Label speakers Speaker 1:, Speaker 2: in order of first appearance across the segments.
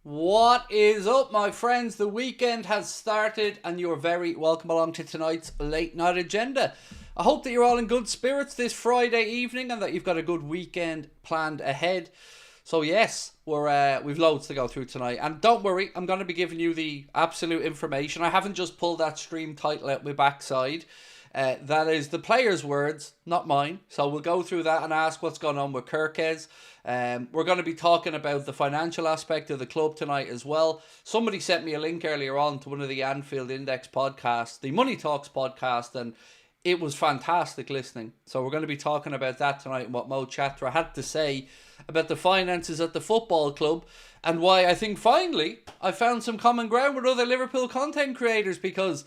Speaker 1: What is up, my friends? The weekend has started and you're very welcome along to tonight's late night agenda. I hope that you're all in good spirits this Friday evening and that you've got a good weekend planned ahead. So yes, we've loads to go through tonight, and don't worry, I'm going to be giving you the absolute information. I haven't just pulled that stream title out my backside. That is the players' words, not mine. So we'll go through that and ask what's going on with KERKEZ. We're going to be talking about the financial aspect of the club tonight as well. Somebody sent me a link earlier on to one of the Anfield Index podcasts, the Money Talks podcast, and it was fantastic listening. So we're going to be talking about that tonight and what Mo Chatra had to say about the finances at the football club and why I think finally I found some common ground with other Liverpool content creators, because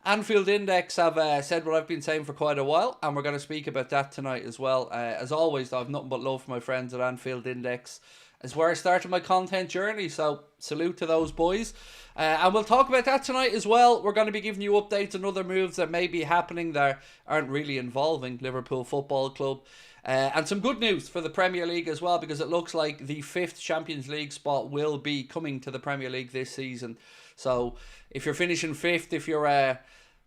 Speaker 1: Anfield Index have said what I've been saying for quite a while, and we're going to speak about that tonight as well. As always, I have nothing but love for my friends at Anfield Index. It's where I started my content journey, so salute to those boys. And we'll talk about that tonight as well. We're going to be giving you updates on other moves that may be happening that aren't really involving Liverpool Football Club. And some good news for the Premier League as well, because it looks like the 5th Champions League spot will be coming to the Premier League this season. So if you're finishing 5th, if you're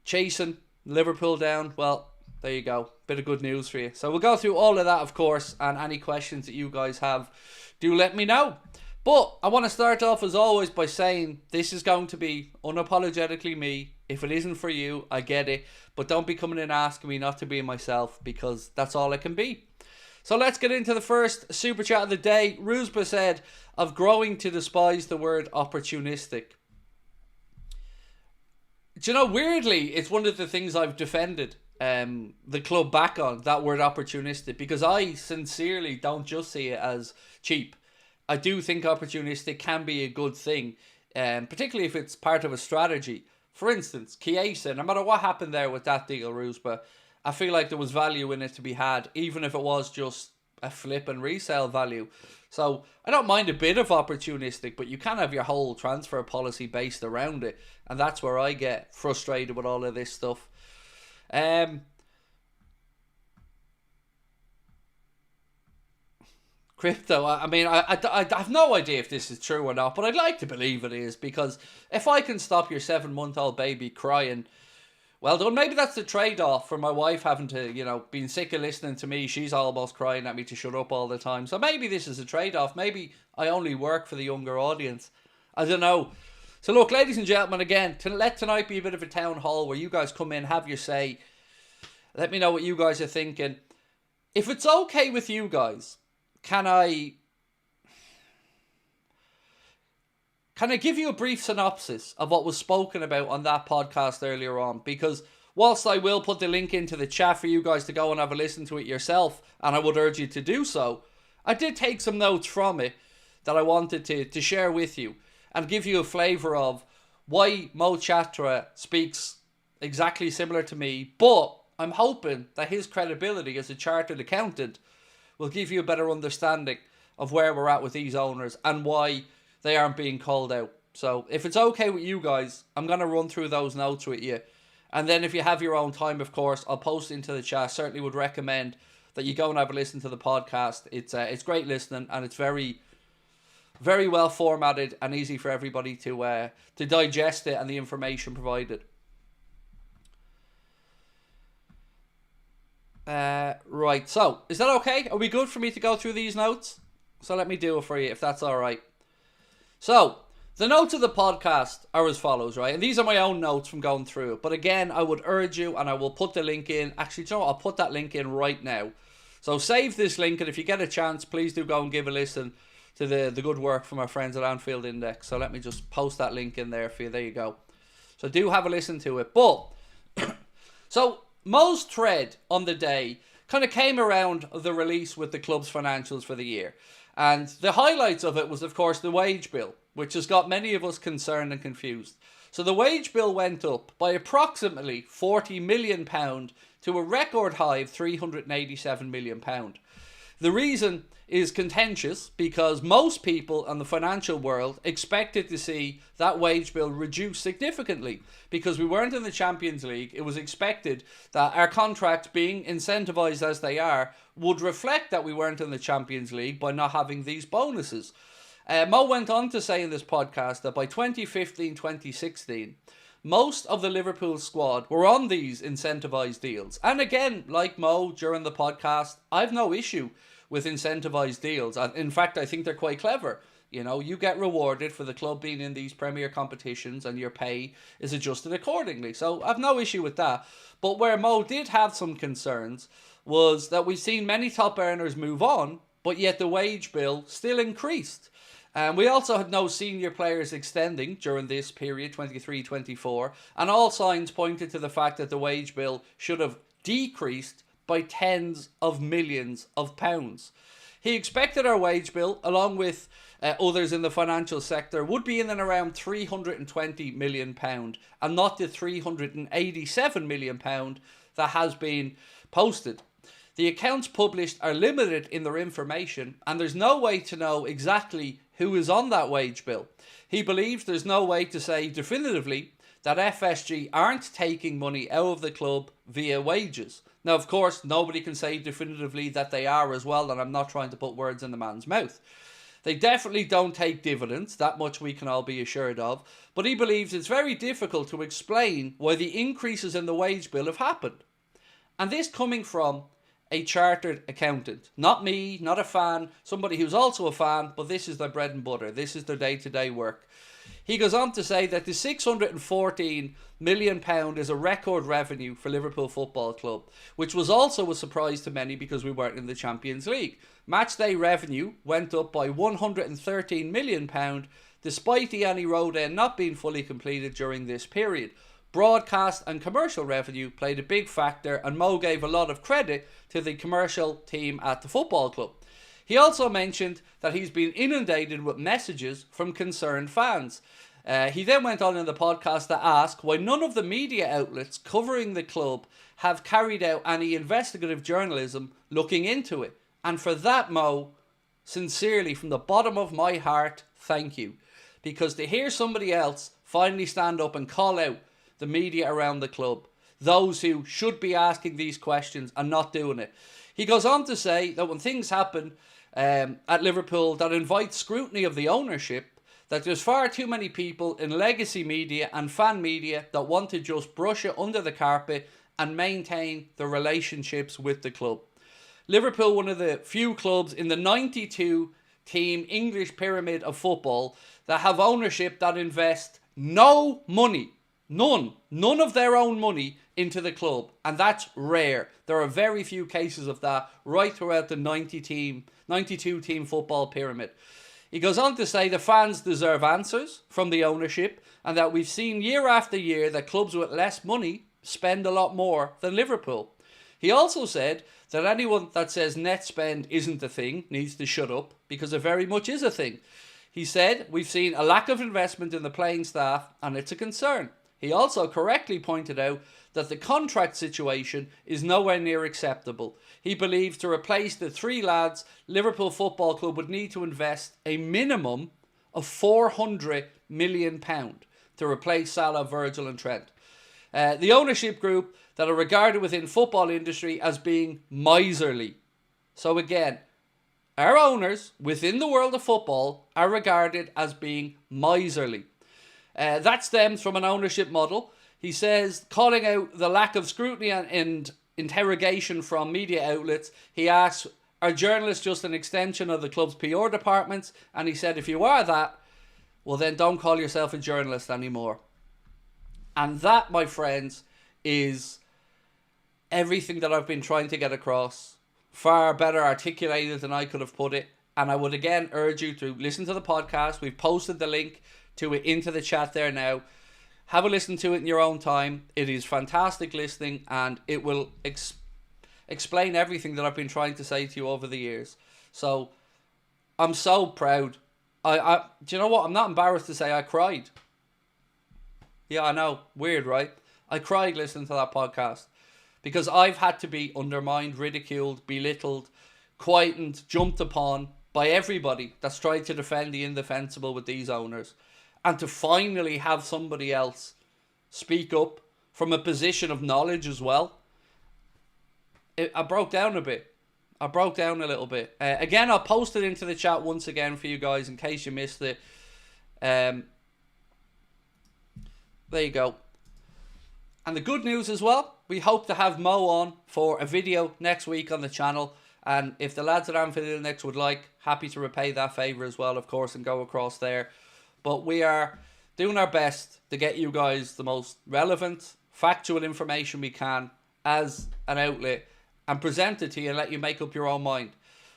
Speaker 1: chasing Liverpool down, well, there you go. Bit of good news for you. So we'll go through all of that, of course, and any questions that you guys have, do let me know. But I want to start off, as always, by saying this is going to be unapologetically me. If it isn't for you, I get it. But don't be coming in asking me not to be myself, because that's all I can be. So let's get into the first super chat of the day. Rusba said, "Of growing to despise the word opportunistic." Do you know, weirdly, it's one of the things I've defended the club back on, that word opportunistic, because I sincerely don't just see it as cheap. I do think opportunistic can be a good thing, particularly if it's part of a strategy. For instance, Chiesa, no matter what happened there with that deal, Rusba, I feel like there was value in it to be had, even if it was just a flip and resale value. So I don't mind a bit of opportunistic, but you can't have your whole transfer policy based around it. And that's where I get frustrated with all of this stuff. Crypto, I have no idea if this is true or not, but I'd like to believe it is, because if I can stop your 7-month-old baby crying, well done. Maybe that's the trade-off for my wife having to, being sick of listening to me. She's almost crying at me to shut up all the time. So maybe this is a trade-off. Maybe I only work for the younger audience. I don't know. So look, ladies and gentlemen, again, let tonight be a bit of a town hall where you guys come in, have your say. Let me know what you guys are thinking. If it's okay with you guys, can I give you a brief synopsis of what was spoken about on that podcast earlier on? Because whilst I will put the link into the chat for you guys to go and have a listen to it yourself, and I would urge you to do so, I did take some notes from it that I wanted to share with you and give you a flavour of why Mo Chatra speaks exactly similar to me, but I'm hoping that his credibility as a chartered accountant will give you a better understanding of where we're at with these owners and why they aren't being called out. So if it's okay with you guys, I'm going to run through those notes with you. And then if you have your own time, of course, I'll post into the chat. Certainly would recommend that you go and have a listen to the podcast. It's great listening, and it's very, very well formatted and easy for everybody to digest it and the information provided. Right, so is that okay? Are we good for me to go through these notes? So let me do it for you, if that's all right. So the notes of the podcast are as follows, right? And these are my own notes from going through it. But again, I would urge you, and I will put the link in. Actually, you know what? I'll put that link in right now. So save this link, and if you get a chance, please do go and give a listen to the good work from our friends at Anfield Index. So let me just post that link in there for you. There you go. So do have a listen to it. But so Mo's thread on the day kind of came around the release with the club's financials for the year. And the highlights of it was, of course, the wage bill, which has got many of us concerned and confused. So the wage bill went up by approximately £40 million to a record high of £387 million. The reason is contentious because most people in the financial world expected to see that wage bill reduced significantly because we weren't in the Champions League. It was expected that our contracts, being incentivised as they are, would reflect that we weren't in the Champions League by not having these bonuses. Mo went on to say in this podcast that by 2015-2016, most of the Liverpool squad were on these incentivised deals. And again, like Mo during the podcast, I've no issue with incentivised deals. In fact, I think they're quite clever. You know, you get rewarded for the club being in these premier competitions and your pay is adjusted accordingly. So I've no issue with that. But where Mo did have some concerns was that we've seen many top earners move on, but yet the wage bill still increased. We also had no senior players extending during this period, 23-24, and all signs pointed to the fact that the wage bill should have decreased by tens of millions of pounds. He expected our wage bill, along with others in the financial sector, would be in and around £320 million and not the £387 million that has been posted. The accounts published are limited in their information and there's no way to know exactly who is on that wage bill. He believes there's no way to say definitively that FSG aren't taking money out of the club via wages. Now, of course, nobody can say definitively that they are as well, and I'm not trying to put words in the man's mouth. They definitely don't take dividends, that much we can all be assured of, but he believes it's very difficult to explain why the increases in the wage bill have happened. And this coming from a chartered accountant. Not me, not a fan, somebody who's also a fan, but this is their bread and butter. This is their day-to-day work. He goes on to say that the £614 million is a record revenue for Liverpool Football Club, which was also a surprise to many because we weren't in the Champions League. Matchday revenue went up by £113 million despite the Annie Road end not being fully completed during this period. Broadcast and commercial revenue played a big factor, and Mo gave a lot of credit to the commercial team at the football club. He also mentioned that he's been inundated with messages from concerned fans. He then went on in the podcast to ask why none of the media outlets covering the club have carried out any investigative journalism looking into it. And for that, Mo, sincerely, from the bottom of my heart, thank you. Because to hear somebody else finally stand up and call out the media around the club, those who should be asking these questions and not doing it. He goes on to say that when things happen at Liverpool that invite scrutiny of the ownership, that there's far too many people in legacy media and fan media that want to just brush it under the carpet and maintain the relationships with the club. Liverpool, one of the few clubs in the 92-team English pyramid of football that have ownership that invest no money, none of their own money into the club, and that's rare. There are very few cases of that right throughout the 92-team football pyramid. He goes on to say the fans deserve answers from the ownership, and that we've seen year after year that clubs with less money spend a lot more than Liverpool. He also said that anyone that says net spend isn't a thing needs to shut up, because it very much is a thing. He said we've seen a lack of investment in the playing staff and it's a concern. He also correctly pointed out that the contract situation is nowhere near acceptable. He believes to replace the three lads, Liverpool Football Club would need to invest a minimum of £400 million to replace Salah, Virgil and Trent. The ownership group that are regarded within football industry as being miserly. So again, our owners within the world of football are regarded as being miserly. That stems from an ownership model. He says, calling out the lack of scrutiny and interrogation from media outlets, he asks, are journalists just an extension of the club's PR departments? And he said, if you are that, well then don't call yourself a journalist anymore. And that, my friends, is everything that I've been trying to get across. Far better articulated than I could have put it. And I would again urge you to listen to the podcast. We've posted the link to it into the chat there now. Have a listen to it in your own time. It is fantastic listening, and it will explain everything that I've been trying to say to you over the years. So I'm so proud. Do you know what? I'm not embarrassed to say I cried. Yeah, I know. Weird, right? I cried listening to that podcast because I've had to be undermined, ridiculed, belittled, quietened, jumped upon by everybody that's tried to defend the indefensible with these owners. And to finally have somebody else speak up from a position of knowledge as well. I broke down a bit. I broke down a little bit. Again, I'll post it into the chat once again for you guys in case you missed it. There you go. And the good news as well, we hope to have Mo on for a video next week on the channel. And if the lads at Anfield next would like, happy to repay that favour as well, of course, and go across there. But we are doing our best to get you guys the most relevant, factual information we can as an outlet and present it to you and let you make up your own mind.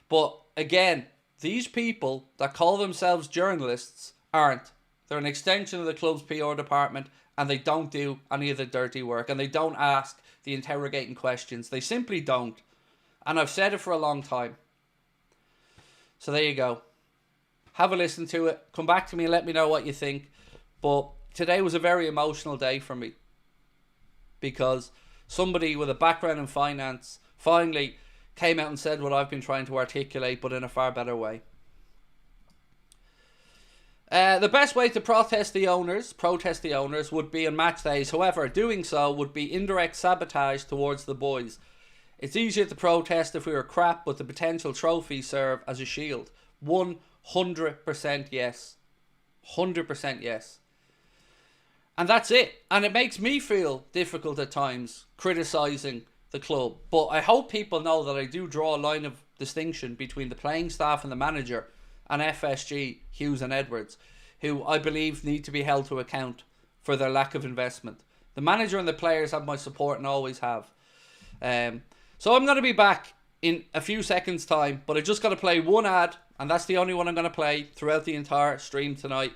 Speaker 1: But again, these people that call themselves journalists aren't. They're an extension of the club's PR department, and they don't do any of the dirty work, and they don't ask the interrogating questions. They simply don't. And I've said it for a long time. So there you go. Have a listen to it. Come back to me and let me know what you think. But today was a very emotional day for me, because somebody with a background in finance finally came out and said what I've been trying to articulate, but in a far better way. The best way to protest the owners would be on match days. However, doing so would be indirect sabotage towards the boys. It's easier to protest if we were crap, but the potential trophies serve as a shield. 100% yes. 100% yes. And that's it. And it makes me feel difficult at times criticising the club. But I hope people know that I do draw a line of distinction between the playing staff and the manager and FSG, Hughes and Edwards, who I believe need to be held to account for their lack of investment. The manager and the players have my support and always have. So I'm going to be back in a few seconds time, but I just got to play one ad, and that's the only one I'm going to play throughout the entire stream tonight.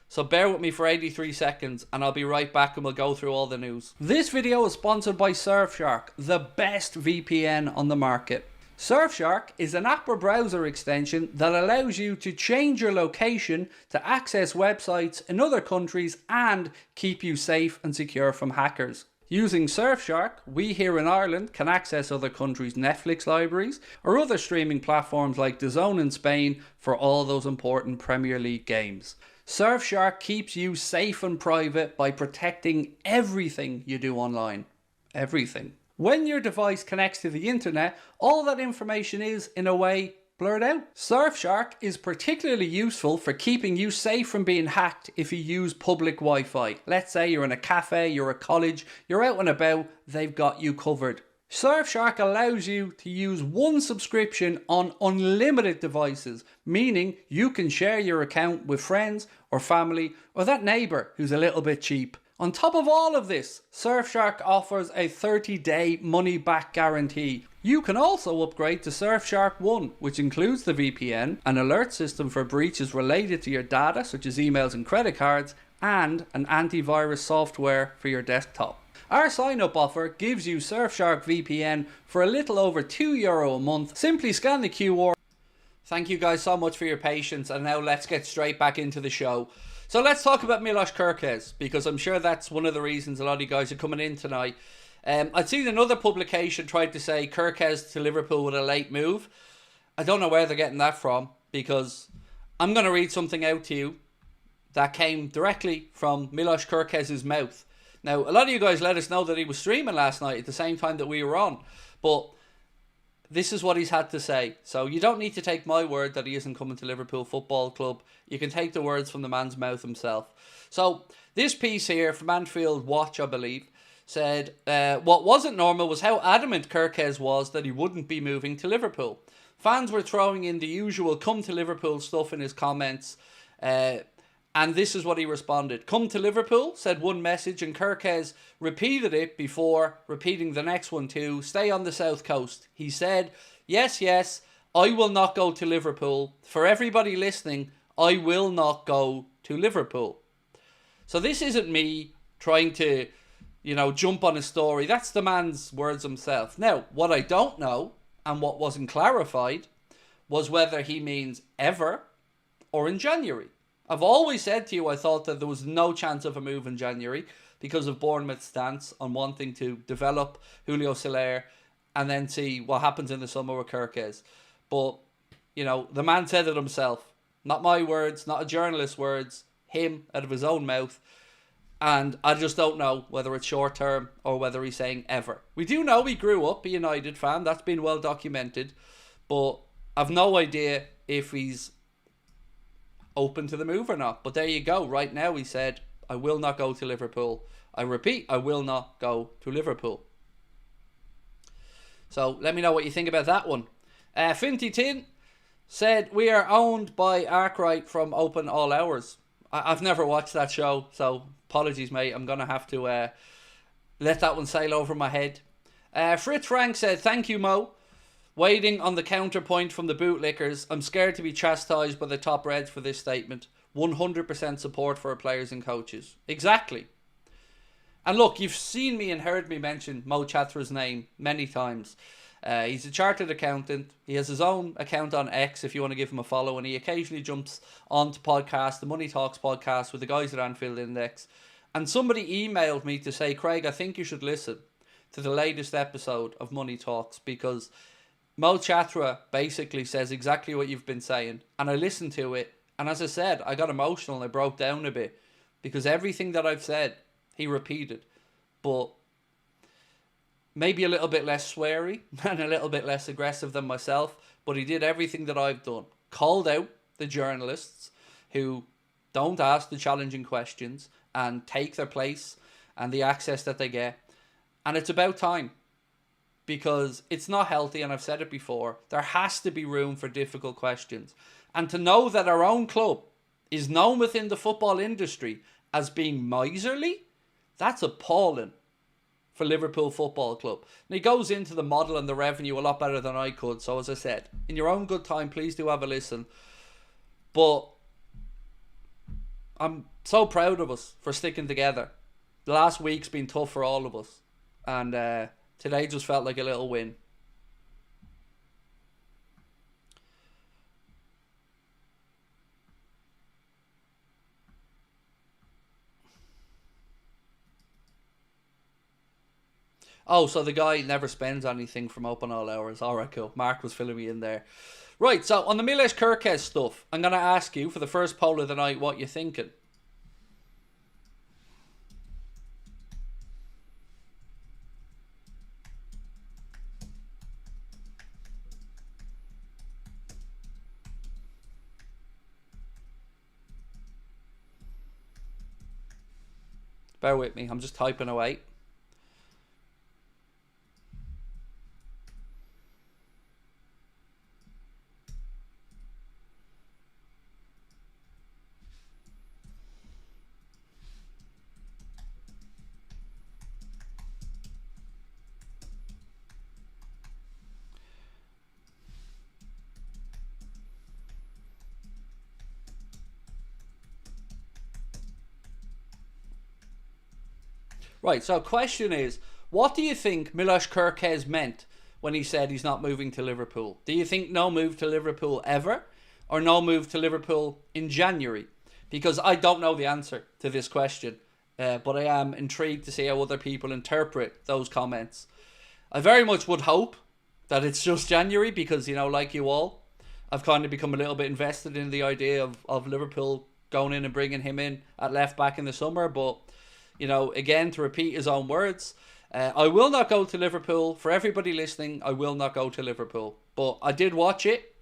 Speaker 1: So bear with me for 83 seconds and I'll be right back and we'll go through all the news. This video is sponsored by Surfshark, the best VPN on the market. Surfshark is an app or browser extension that allows you to change your location to access websites in other countries and keep you safe and secure from hackers. Using Surfshark, we here in Ireland can access other countries' Netflix libraries or other streaming platforms like DAZN in Spain for all those important Premier League games. Surfshark keeps you safe and private by protecting everything you do online. Everything. When your device connects to the internet, all that information is, in a way, blurred out. Surfshark is particularly useful for keeping you safe from being hacked if you use public Wi-Fi. Let's say you're in a cafe, you're at college, you're out and about, they've got you covered. Surfshark allows you to use one subscription on unlimited devices, meaning you can share your account with friends or family or that neighbour who's a little bit cheap. On top of all of this, Surfshark offers a 30-day money-back guarantee. You can also upgrade to Surfshark One, which includes the VPN, an alert system for breaches related to your data, such as emails and credit cards, and an antivirus software for your desktop. Our sign-up offer gives you Surfshark VPN for a little over €2 a month. Simply scan the QR. Thank you guys so much for your patience, and now let's get straight back into the show. So let's talk about Milos KERKEZ, because I'm sure that's one of the reasons a lot of you guys are coming in tonight. I'd seen another publication tried to say KERKEZ to Liverpool with a late move. I don't know where they're getting that from, because I'm going to read something out to you that came directly from Milos KERKEZ's mouth. Now, a lot of you guys let us know that he was streaming last night at the same time that we were on, but this is what he's had to say. So you don't need to take my word that he isn't coming to Liverpool Football Club. You can take the words from the man's mouth himself. So this piece here from Anfield Watch, I believe, said what wasn't normal was how adamant KERKEZ was that he wouldn't be moving to Liverpool. Fans were throwing in the usual come to Liverpool stuff in his comments, and this is what he responded. Come to Liverpool, said one message, and KERKEZ repeated it before repeating the next one too. Stay on the south coast. He said, yes, yes, I will not go to Liverpool. For everybody listening, I will not go to Liverpool. So this isn't me trying to, jump on a story. That's the man's words himself. Now, what I don't know, and what wasn't clarified, was whether he means ever or in January. I've always said to you I thought that there was no chance of a move in January because of Bournemouth's stance on wanting to develop Julio Soler and then see what happens in the summer with KERKEZ. But, the man said it himself. Not my words, not a journalist's words, him out of his own mouth. And I just don't know whether it's short term or whether he's saying ever. We do know he grew up a United fan. That's been well documented. But I've no idea if he's open to the move or not. But there you go. Right now he said, I will not go to Liverpool. I repeat, I will not go to Liverpool. So let me know what you think about that one. Finty Tin said, we are owned by Arkwright from Open All Hours. I've never watched that show, so apologies, mate. I'm going to have to let that one sail over my head. Fritz Frank said, thank you, Mo. Waiting on the counterpoint from the bootlickers. I'm scared to be chastised by the top reds for this statement. 100% support for our players and coaches. Exactly. And look, you've seen me and heard me mention Mo Chatra's name many times. He's a chartered accountant. He has his own account on X if you want to give him a follow. And he occasionally jumps onto podcasts, the Money Talks podcast with the guys at Anfield Index. And somebody emailed me to say, Craig, I think you should listen to the latest episode of Money Talks, because Mo Chatra basically says exactly what you've been saying. And I listened to it. And as I said, I got emotional and I broke down a bit, because everything that I've said, he repeated. But maybe a little bit less sweary and a little bit less aggressive than myself. But he did everything that I've done. Called out the journalists who don't ask the challenging questions and take their place and the access that they get. And it's about time, because it's not healthy, and I've said it before. There has to be room for difficult questions. And to know that our own club is known within the football industry as being miserly, that's appalling for Liverpool Football Club. And he goes into the model and the revenue a lot better than I could. So as I said, in your own good time, please do have a listen. But I'm so proud of us for sticking together. The last week's been tough for all of us. And today just felt like a little win. Oh, so the guy never spends anything from Open All Hours. Alright, cool. Mark was filling me in there. Right, so on the Milesh KERKEZ stuff, I'm going to ask you for the first poll of the night what you're thinking. Bear with me, I'm just typing away. Right, so question is, what do you think Milesh KERKEZ meant when he said he's not moving to Liverpool? Do you think no move to Liverpool ever, or no move to Liverpool in January? Because I don't know the answer to this question, but I am intrigued to see how other people interpret those comments. I very much would hope that it's just January, because, you know, like you all, I've kind of become a little bit invested in the idea of Liverpool going in and bringing him in at left back in the summer. But, you know, again, to repeat his own words, I will not go to Liverpool. For everybody listening, I will not go to Liverpool. But I did watch it,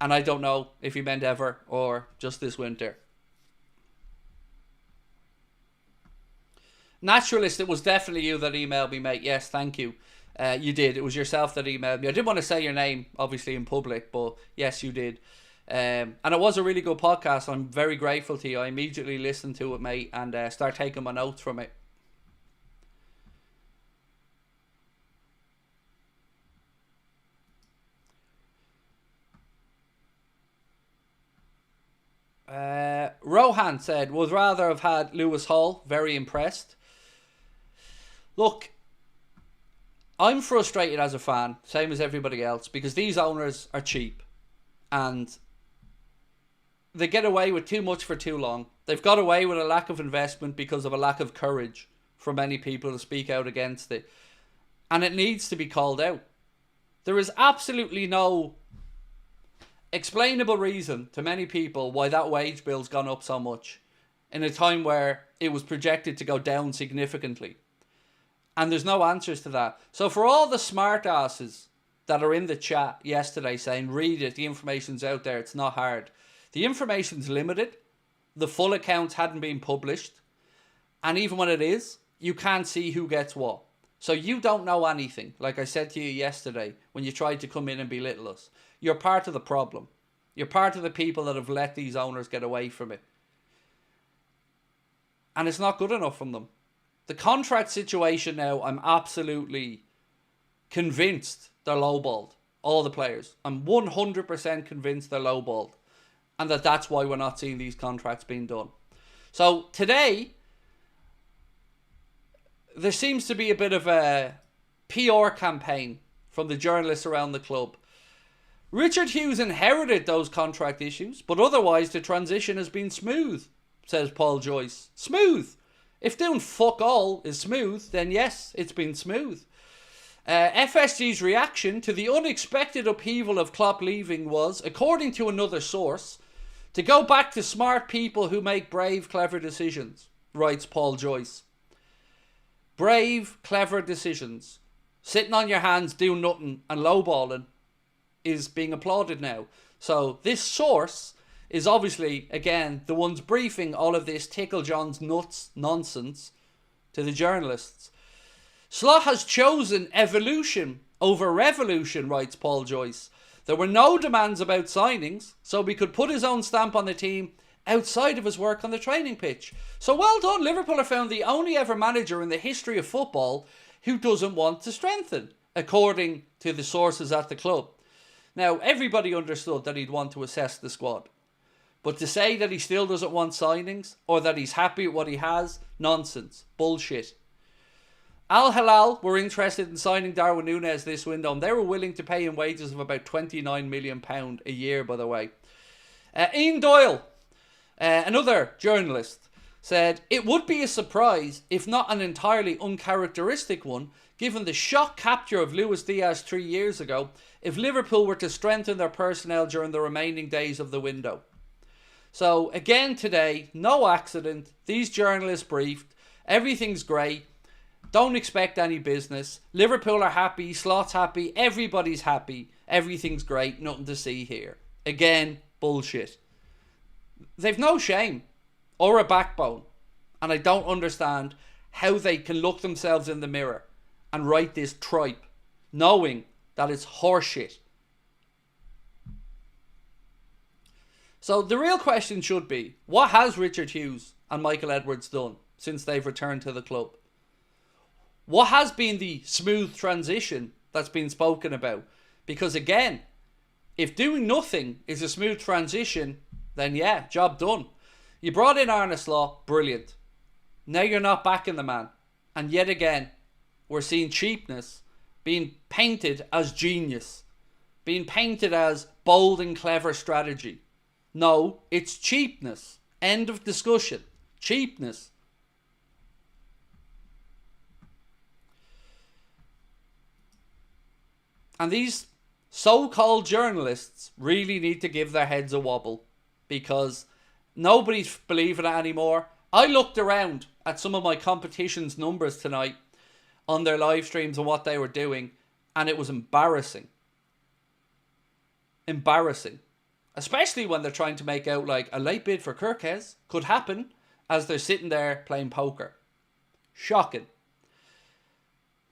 Speaker 1: and I don't know if he meant ever or just this winter. Naturalist, it was definitely you that emailed me, mate. Yes, thank you. You did. It was yourself that emailed me. I didn't want to say your name, obviously, in public, but yes, you did. And it was a really good podcast. I'm very grateful to you. I immediately listened to it, mate, and start taking my notes from it. Rohan said, would rather have had Lewis Hall. Very impressed. Look, I'm frustrated as a fan, same as everybody else, because these owners are cheap and they get away with too much for too long. They've got away with a lack of investment because of a lack of courage for many people to speak out against it. And it needs to be called out. There is absolutely no explainable reason to many people why that wage bill's gone up so much in a time where it was projected to go down significantly. And there's no answers to that. So for all the smart asses that are in the chat yesterday saying, read it, the information's out there, it's not hard. The information's limited. The full account hadn't been published. And even when it is, you can't see who gets what. So you don't know anything, like I said to you yesterday, when you tried to come in and belittle us. You're part of the problem. You're part of the people that have let these owners get away from it. And it's not good enough from them. The contract situation now, I'm absolutely convinced they're lowballed. All the players. I'm 100% convinced they're lowballed. And that's why we're not seeing these contracts being done. So today, there seems to be a bit of a PR campaign from the journalists around the club. Richard Hughes inherited those contract issues, but otherwise the transition has been smooth, says Paul Joyce. Smooth. If doing fuck all is smooth, then yes, it's been smooth. FSG's reaction to the unexpected upheaval of Klopp leaving was, according to another source, to go back to smart people who make brave, clever decisions, writes Paul Joyce. Brave, clever decisions. Sitting on your hands, doing nothing and lowballing is being applauded now. So this source is obviously, again, the ones briefing all of this Tickle John's nuts nonsense to the journalists. Slot has chosen evolution over revolution, writes Paul Joyce. There were no demands about signings, so he could put his own stamp on the team outside of his work on the training pitch. So well done, Liverpool have found the only ever manager in the history of football who doesn't want to strengthen, according to the sources at the club. Now, everybody understood that he'd want to assess the squad. But to say that he still doesn't want signings, or that he's happy with what he has, nonsense. Bullshit. Al Hilal were interested in signing Darwin Núñez this window, and they were willing to pay him wages of about £29 million a year, by the way. Ian Doyle, another journalist, said, it would be a surprise, if not an entirely uncharacteristic one, given the shock capture of Luis Diaz 3 years ago, if Liverpool were to strengthen their personnel during the remaining days of the window. So, again today, no accident, these journalists briefed, everything's great, don't expect any business, Liverpool are happy, Slot's happy, everybody's happy, everything's great, nothing to see here. Again, bullshit. They've no shame or a backbone, and I don't understand how they can look themselves in the mirror and write this tripe, knowing that it's horseshit. So the real question should be, what has Richard Hughes and Michael Edwards done since they've returned to the club? What has been the smooth transition that's been spoken about? Because again, if doing nothing is a smooth transition, then yeah, job done. You brought in Arne Slot, brilliant. Now you're not backing the man. And yet again, we're seeing cheapness being painted as genius. Being painted as bold and clever strategy. No, it's cheapness. End of discussion. Cheapness. And these so-called journalists really need to give their heads a wobble, because nobody's believing it anymore. I looked around at some of my competition's numbers tonight on their live streams and what they were doing, and it was embarrassing. Embarrassing. Especially when they're trying to make out like a late bid for KERKEZ could happen as they're sitting there playing poker. Shocking.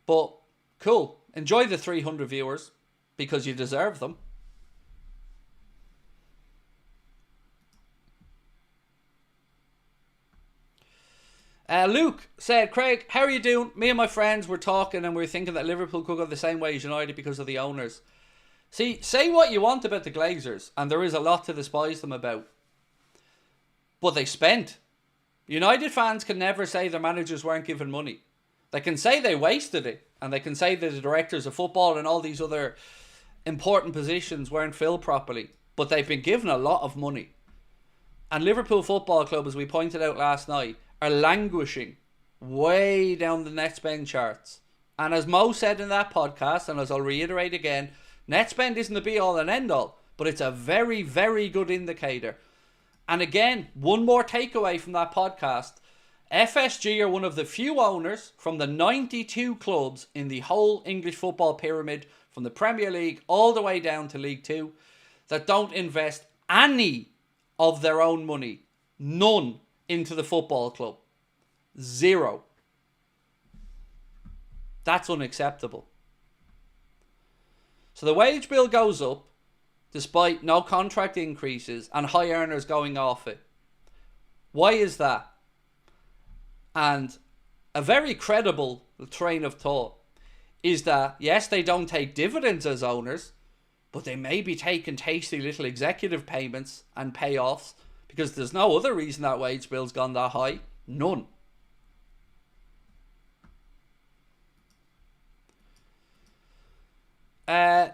Speaker 1: But cool. Enjoy the 300 viewers, because you deserve them. Luke said, Craig, how are you doing? Me and my friends were talking and we were thinking that Liverpool could go the same way as United because of the owners. See, say what you want about the Glazers, and there is a lot to despise them about. But they spent. United fans can never say their managers weren't given money. They can say they wasted it, and they can say that the directors of football and all these other important positions weren't filled properly. But they've been given a lot of money. And Liverpool Football Club, as we pointed out last night, are languishing way down the net spend charts. And as Mo said in that podcast, and as I'll reiterate again, net spend isn't the be all and end all, but it's a very, very good indicator. And again, one more takeaway from that podcast. FSG are one of the few owners from the 92 clubs in the whole English football pyramid from the Premier League all the way down to League Two that don't invest any of their own money, none, into the football club. Zero. That's unacceptable. So the wage bill goes up despite no contract increases and high earners going off it. Why is that? And a very credible train of thought is that, yes, they don't take dividends as owners, but they may be taking tasty little executive payments and payoffs because there's no other reason that wage bill's gone that high. None.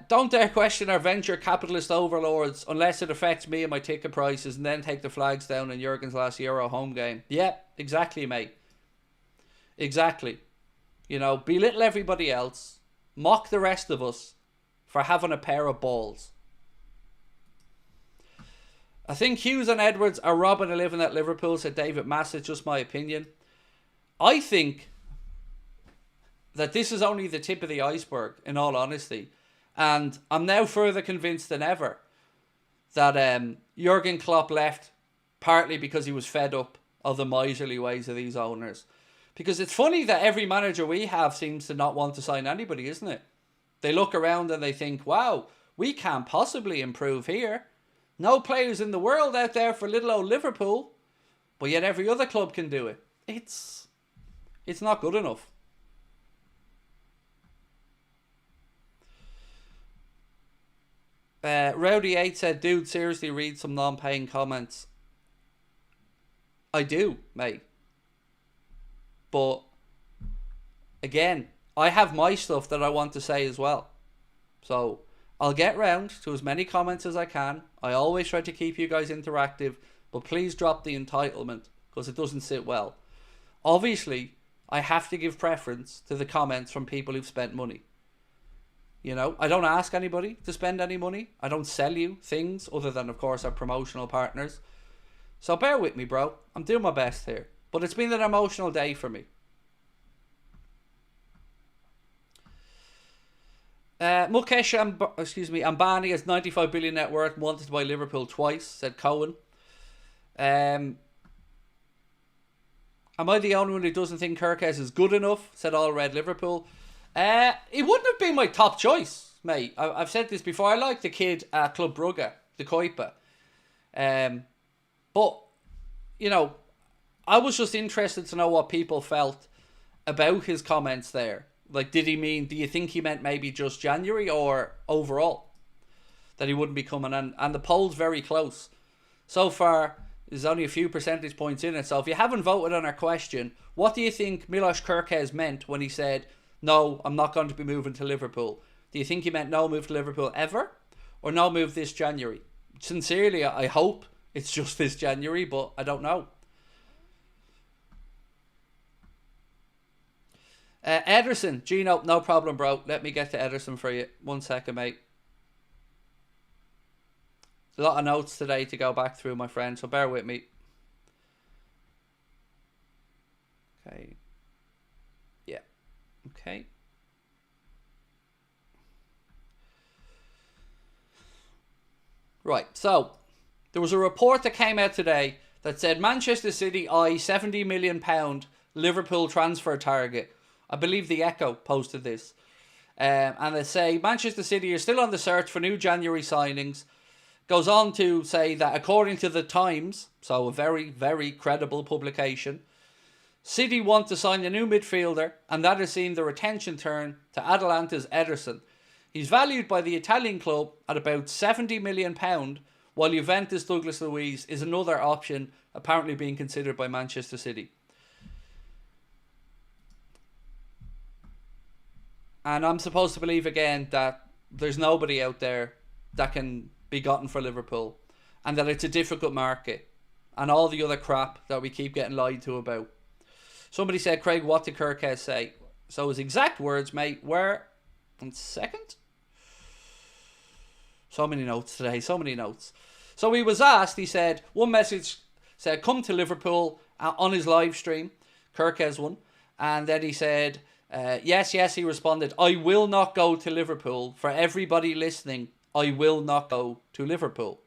Speaker 1: Don't dare question our venture capitalist overlords unless it affects me and my ticket prices, and then take the flags down in Jurgen's last Euro home game. Yeah, exactly, mate. Exactly. You know, belittle everybody else, mock the rest of us for having a pair of balls. I think Hughes and Edwards are robbing a living at Liverpool, said David Mass. It's just my opinion. I think that this is only the tip of the iceberg, in all honesty. And I'm now further convinced than ever that Jurgen Klopp left partly because he was fed up of the miserly ways of these owners. Because it's funny that every manager we have seems to not want to sign anybody, isn't it? They look around and they think, wow, we can't possibly improve here. No players in the world out there for little old Liverpool. But yet every other club can do it. It's not good enough. Rowdy8 said, dude, seriously read some non-paying comments. I do, mate. But, again, I have my stuff that I want to say as well. So, I'll get round to as many comments as I can. I always try to keep you guys interactive. But please drop the entitlement, because it doesn't sit well. Obviously, I have to give preference to the comments from people who've spent money. You know, I don't ask anybody to spend any money. I don't sell you things other than, of course, our promotional partners. So bear with me, bro. I'm doing my best here. But it's been an emotional day for me. Mukesh Ambani has 95 billion net worth, wanted to buy Liverpool twice, said Cohen. Am I the only one who doesn't think KERKEZ is good enough, said All Red Liverpool. It wouldn't have been my top choice, mate. I've said this before. I like the kid at Club Brugge, the Kuiper. But, you know, I was just interested to know what people felt about his comments there. Like, do you think he meant maybe just January or overall? That he wouldn't be coming in? And the poll's very close. So far, there's only a few percentage points in it. So if you haven't voted on our question, what do you think Milos Kirkez meant when he said, no, I'm not going to be moving to Liverpool? Do you think he meant no move to Liverpool ever? Or no move this January? Sincerely, I hope it's just this January, but I don't know. Ederson, Gino, no problem, bro. Let me get to Ederson for you. 1 second, mate. A lot of notes today to go back through, my friend, so bear with me. Okay. Yeah. Okay. Right, so there was a report that came out today that said Manchester City eye £70 million Liverpool transfer target. I believe the Echo posted this. And they say Manchester City are still on the search for new January signings. Goes on to say that according to the Times, so a very, very credible publication, City want to sign a new midfielder, and that has seen their attention turn to Atalanta's Ederson. He's valued by the Italian club at about £70 million, while Juventus Douglas Luiz is another option apparently being considered by Manchester City. And I'm supposed to believe again that there's nobody out there that can be gotten for Liverpool, and that it's a difficult market, and all the other crap that we keep getting lied to about. Somebody said, Craig, what did KERKEZ say? So his exact words, mate, were... 1 second. So many notes today, so many notes. So he was asked, he said, one message said, come to Liverpool on his live stream, KERKEZ one. And then he said, Yes, he responded. I will not go to Liverpool. For everybody listening, I will not go to Liverpool.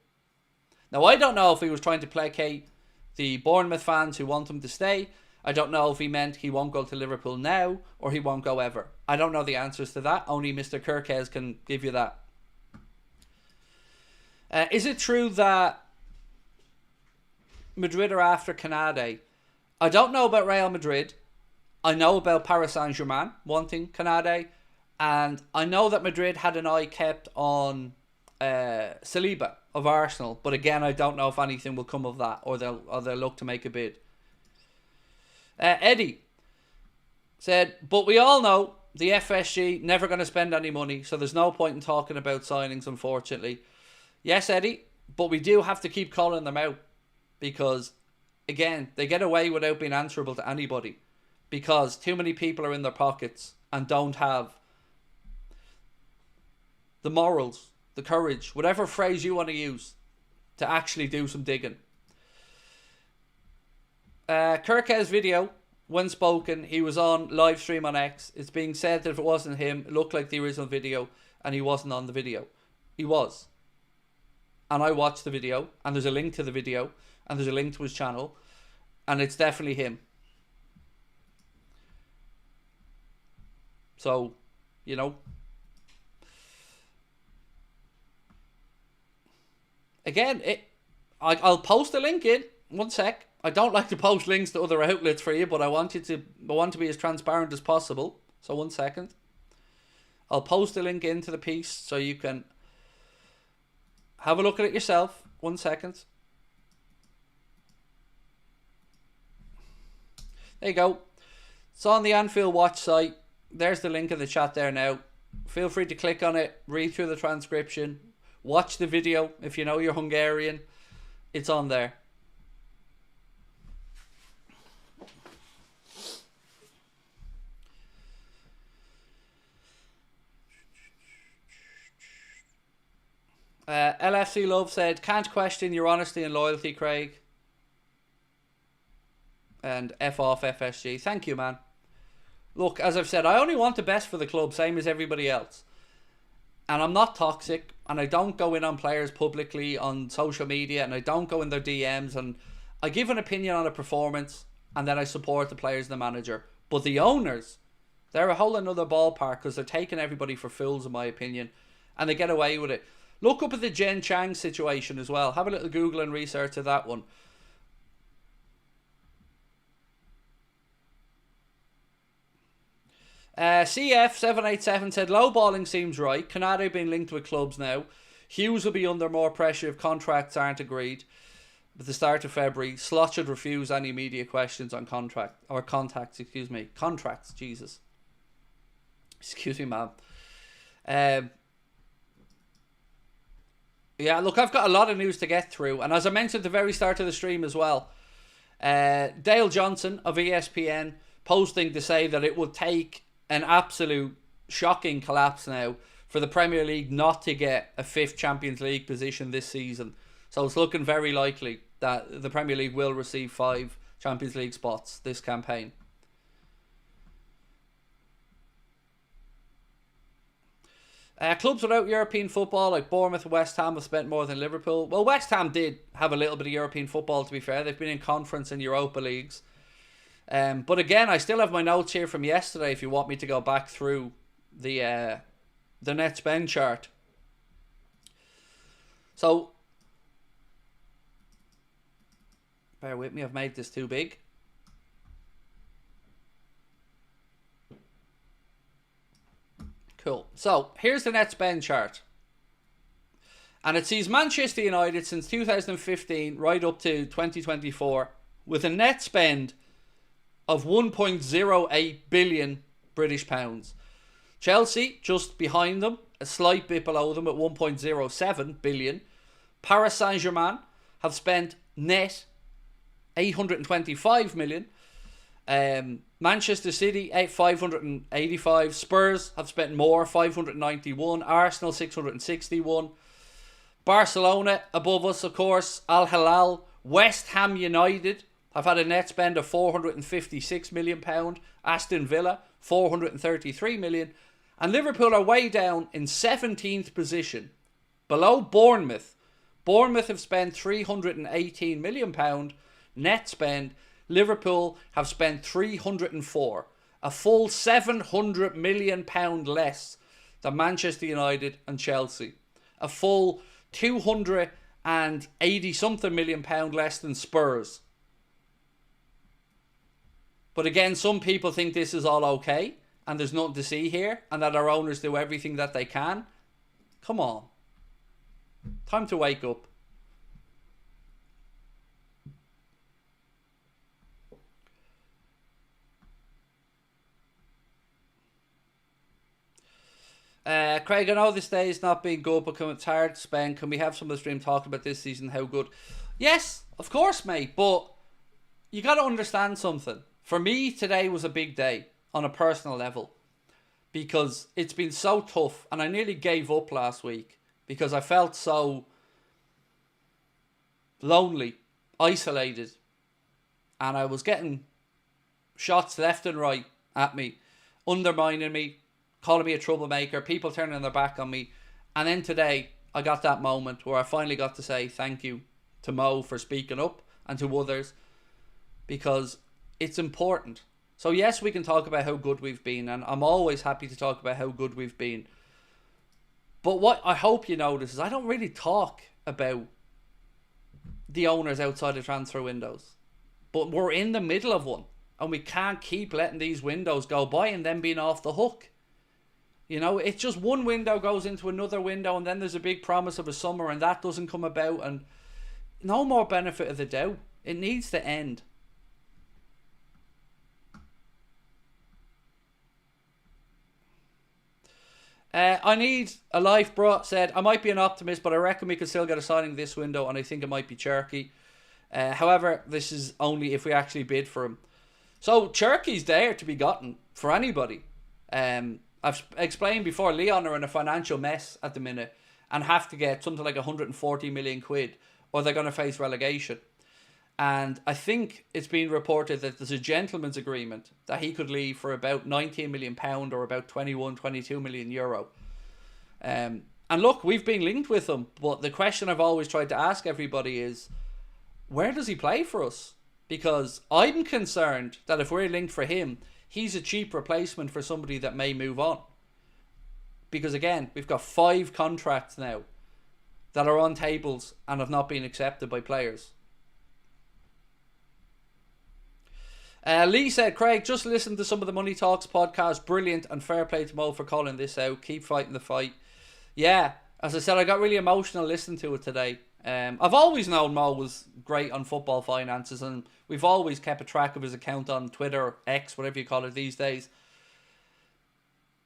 Speaker 1: Now, I don't know if he was trying to placate the Bournemouth fans who want him to stay. I don't know if he meant he won't go to Liverpool now or he won't go ever. I don't know the answers to that. Only Mr. KERKEZ can give you that. Is it true that Madrid are after Canade? I don't know about Real Madrid. I know about Paris Saint-Germain wanting Canade. And I know that Madrid had an eye kept on Saliba of Arsenal. But again, I don't know if anything will come of that, or they'll look to make a bid. Eddie said, but we all know the FSG never going to spend any money, so there's no point in talking about signings, unfortunately. Yes, Eddie, but we do have to keep calling them out, because, again, they get away without being answerable to anybody, because too many people are in their pockets and don't have the morals, the courage, whatever phrase you want to use, to actually do some digging. KERKEZ video, when spoken, he was on live stream on X. It's being said that if it wasn't him, it looked like the original video, and he wasn't on the video. He was. And I watched the video, and there's a link to the video, and there's a link to his channel, and it's definitely him. So, you know. Again, I'll post a link in. One sec. I don't like to post links to other outlets for you, but I want to be as transparent as possible. So 1 second. I'll post a link into the piece so you can have a look at it yourself. 1 second. There you go. It's on the Anfield Watch site. There's the link in the chat there now. Feel free to click on it, read through the transcription, watch the video if you know you're Hungarian. It's on there. LFC Love said, can't question your honesty and loyalty, Craig. And F off FSG. Thank you, man. Look, as I've said, I only want the best for the club, same as everybody else. And I'm not toxic, and I don't go in on players publicly on social media, and I don't go in their DMs, and I give an opinion on a performance, and then I support the players and the manager. But the owners, they're a whole another ballpark, because they're taking everybody for fools, in my opinion, and they get away with it. Look up at the Jen Chang situation as well. Have a little Google and research of that one. CF787 said, lowballing seems right. Canade being linked with clubs now. Hughes will be under more pressure if contracts aren't agreed. At the start of February, Slot should refuse any media questions on contracts, Jesus. Excuse me, ma'am. Yeah, look, I've got a lot of news to get through. And as I mentioned at the very start of the stream as well, Dale Johnson of ESPN posting to say that it would take an absolute shocking collapse now for the Premier League not to get a 5th Champions League position this season. So it's looking very likely that the Premier League will receive 5 Champions League spots this campaign. Clubs without European football like Bournemouth and West Ham have spent more than Liverpool. Well, West Ham did have a little bit of European football, to be fair. They've been in Conference and Europa Leagues. But again, I still have my notes here from yesterday if you want me to go back through the net spend chart. So, bear with me, I've made this too big. Cool. So, here's the net spend chart. And it sees Manchester United since 2015 right up to 2024 with a net spend of 1.08 billion British pounds. Chelsea just behind them, a slight bit below them at 1.07 billion. Paris Saint-Germain have spent net 825 million. Manchester City 585. Spurs have spent more, 591. Arsenal 661. Barcelona above us, of course. Al Hilal. West Ham United have had a net spend of £456 million. Aston Villa, £433 million. And Liverpool are way down in 17th position, below Bournemouth. Bournemouth have spent £318 million net spend. Liverpool have spent 304, a full £700 million less than Manchester United and Chelsea. A full 280 something million pound less than Spurs. But again, some people think this is all okay and there's nothing to see here and that our owners do everything that they can. Come on. Time to wake up. Craig, I know this day is not being good, but it's hard to spend. Can we have some of the stream talking about this season, how good? Yes, of course, mate, but you got to understand something. For me, today was a big day on a personal level because it's been so tough, and I nearly gave up last week because I felt so lonely, isolated, and I was getting shots left and right at me, undermining me, calling me a troublemaker, people turning their back on me. And then today, I got that moment where I finally got to say thank you to Mo for speaking up and to others, because it's important. So yes, we can talk about how good we've been, and I'm always happy to talk about how good we've been. But what I hope you notice is I don't really talk about the owners outside of transfer windows. But we're in the middle of one, and we can't keep letting these windows go by and then being off the hook. You know, it's just one window goes into another window, and then there's a big promise of a summer, and that doesn't come about, and no more benefit of the doubt. It needs to end. I need a life, bro. Said, I might be an optimist, but I reckon we could still get a signing this window, and I think it might be Cherky. However, this is only if we actually bid for him. So Cherky's there to be gotten for anybody. I've explained before, Leon are in a financial mess at the minute and have to get something like 140 million quid or they're going to face relegation. And I think it's been reported that there's a gentleman's agreement that he could leave for about £19 million or about 22 million euro. And look, we've been linked with him, but the question I've always tried to ask everybody is, where does he play for us? Because I'm concerned that if we're linked for him, he's a cheap replacement for somebody that may move on. Because again, we've got 5 contracts now that are on tables and have not been accepted by players. Lee said, Craig, just listen to some of the Money Talks podcast. Brilliant, and fair play to Mo for calling this out. Keep fighting the fight. Yeah, as I said, I got really emotional listening to it today. I've always known Mo was great on football finances, and we've always kept a track of his account on Twitter, or X, whatever you call it these days.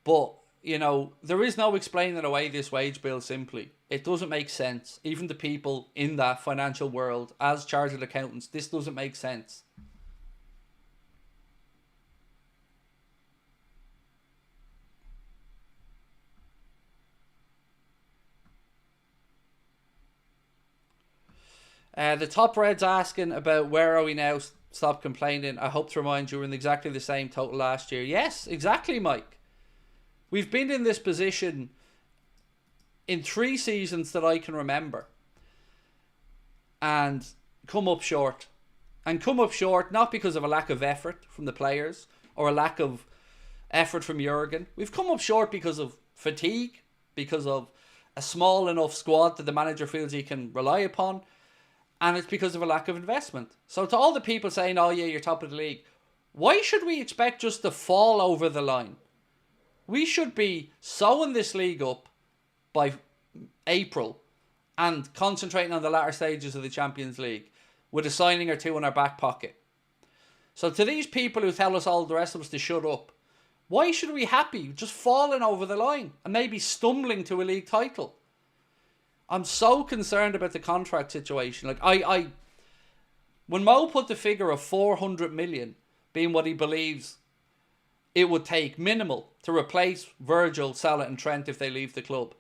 Speaker 1: But, you know, there is no explaining away this wage bill simply. It doesn't make sense. Even to people in that financial world, as chartered accountants, this doesn't make sense. The top red's asking about where are we now, stop complaining. I hope to remind you we're in exactly the same total last year. Yes, exactly, Mike. We've been in this position in 3 seasons that I can remember and come up short. And come up short not because of a lack of effort from the players or a lack of effort from Jurgen. We've come up short because of fatigue, because of a small enough squad that the manager feels he can rely upon. And it's because of a lack of investment. So to all the people saying, oh yeah, you're top of the league, why should we expect just to fall over the line? We should be sewing this league up by April and concentrating on the latter stages of the Champions League with a signing or 2 in our back pocket. So to these people who tell us all the rest of us to shut up, why should we be happy just falling over the line and maybe stumbling to a league title? I'm so concerned about the contract situation. Like when Mo put the figure of 400 million being what he believes it would take minimal to replace Virgil, Salah and Trent if they leave the club,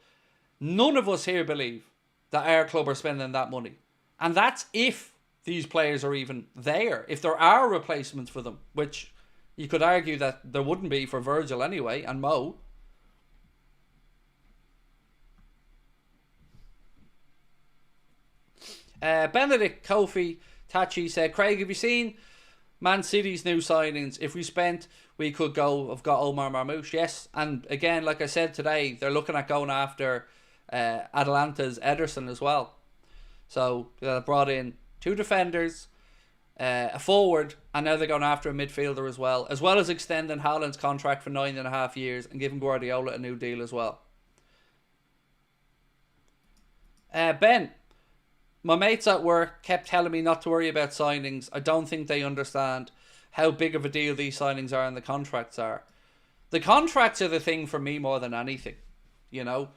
Speaker 1: none of us here believe that our club are spending that money. And that's if these players are even there, if there are replacements for them, which you could argue that there wouldn't be for Virgil anyway, and Mo. Benedict Kofi Tachi said, Craig, have you seen Man City's new signings? If we spent, we could have got Omar Marmoush. Yes, and again, like I said today, they're looking at going after Atalanta's Ederson as well. So they brought in 2 defenders, a forward, and now they're going after a midfielder as well as extending Haaland's contract for 9.5 years and giving Guardiola a new deal as well. Ben, my mates at work kept telling me not to worry about signings. I don't think they understand how big of a deal these signings are and the contracts are. The contracts are the thing for me more than anything, you know.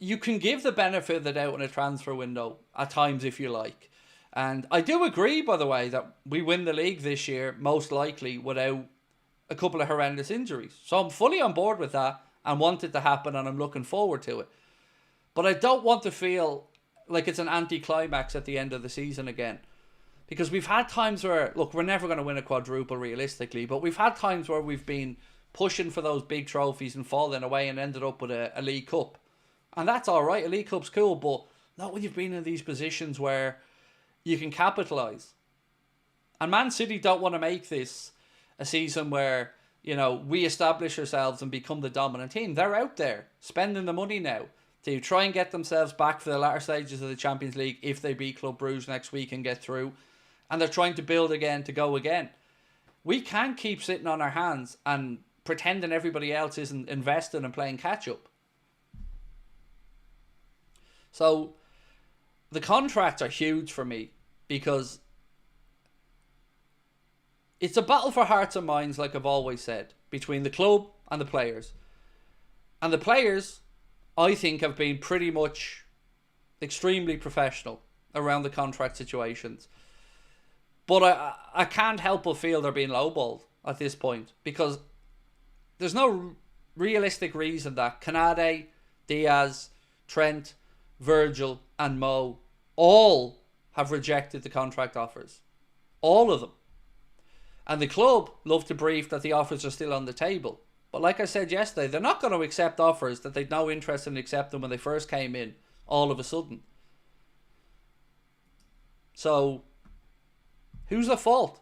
Speaker 1: You can give the benefit of the doubt in a transfer window at times if you like. And I do agree, by the way, that we win the league this year, most likely, without a couple of horrendous injuries. So I'm fully on board with that and want it to happen, and I'm looking forward to it. But I don't want to feel like it's an anticlimax at the end of the season again. Because we've had times where, look, we're never going to win a quadruple realistically, but we've had times where we've been pushing for those big trophies and falling away and ended up with a League Cup. And that's all right. A League Cup's cool, but not when you've been in these positions where you can capitalise. And Man City don't want to make this a season where, you know, we establish ourselves and become the dominant team. They're out there spending the money now to try and get themselves back for the latter stages of the Champions League if they beat Club Brugge next week and get through. And they're trying to build again to go again. We can't keep sitting on our hands and pretending everybody else isn't investing and playing catch-up. So the contracts are huge for me because it's a battle for hearts and minds, like I've always said, between the club and the players. And the players, I think, have been pretty much extremely professional around the contract situations. But I can't help but feel they're being lowballed at this point because there's no realistic reason that Canade, Diaz, Trent, Virgil and Mo all have rejected the contract offers. All of them. And the club love to brief that the offers are still on the table. But like I said yesterday, they're not going to accept offers that they'd no interest in accepting when they first came in, all of a sudden. So, who's at fault?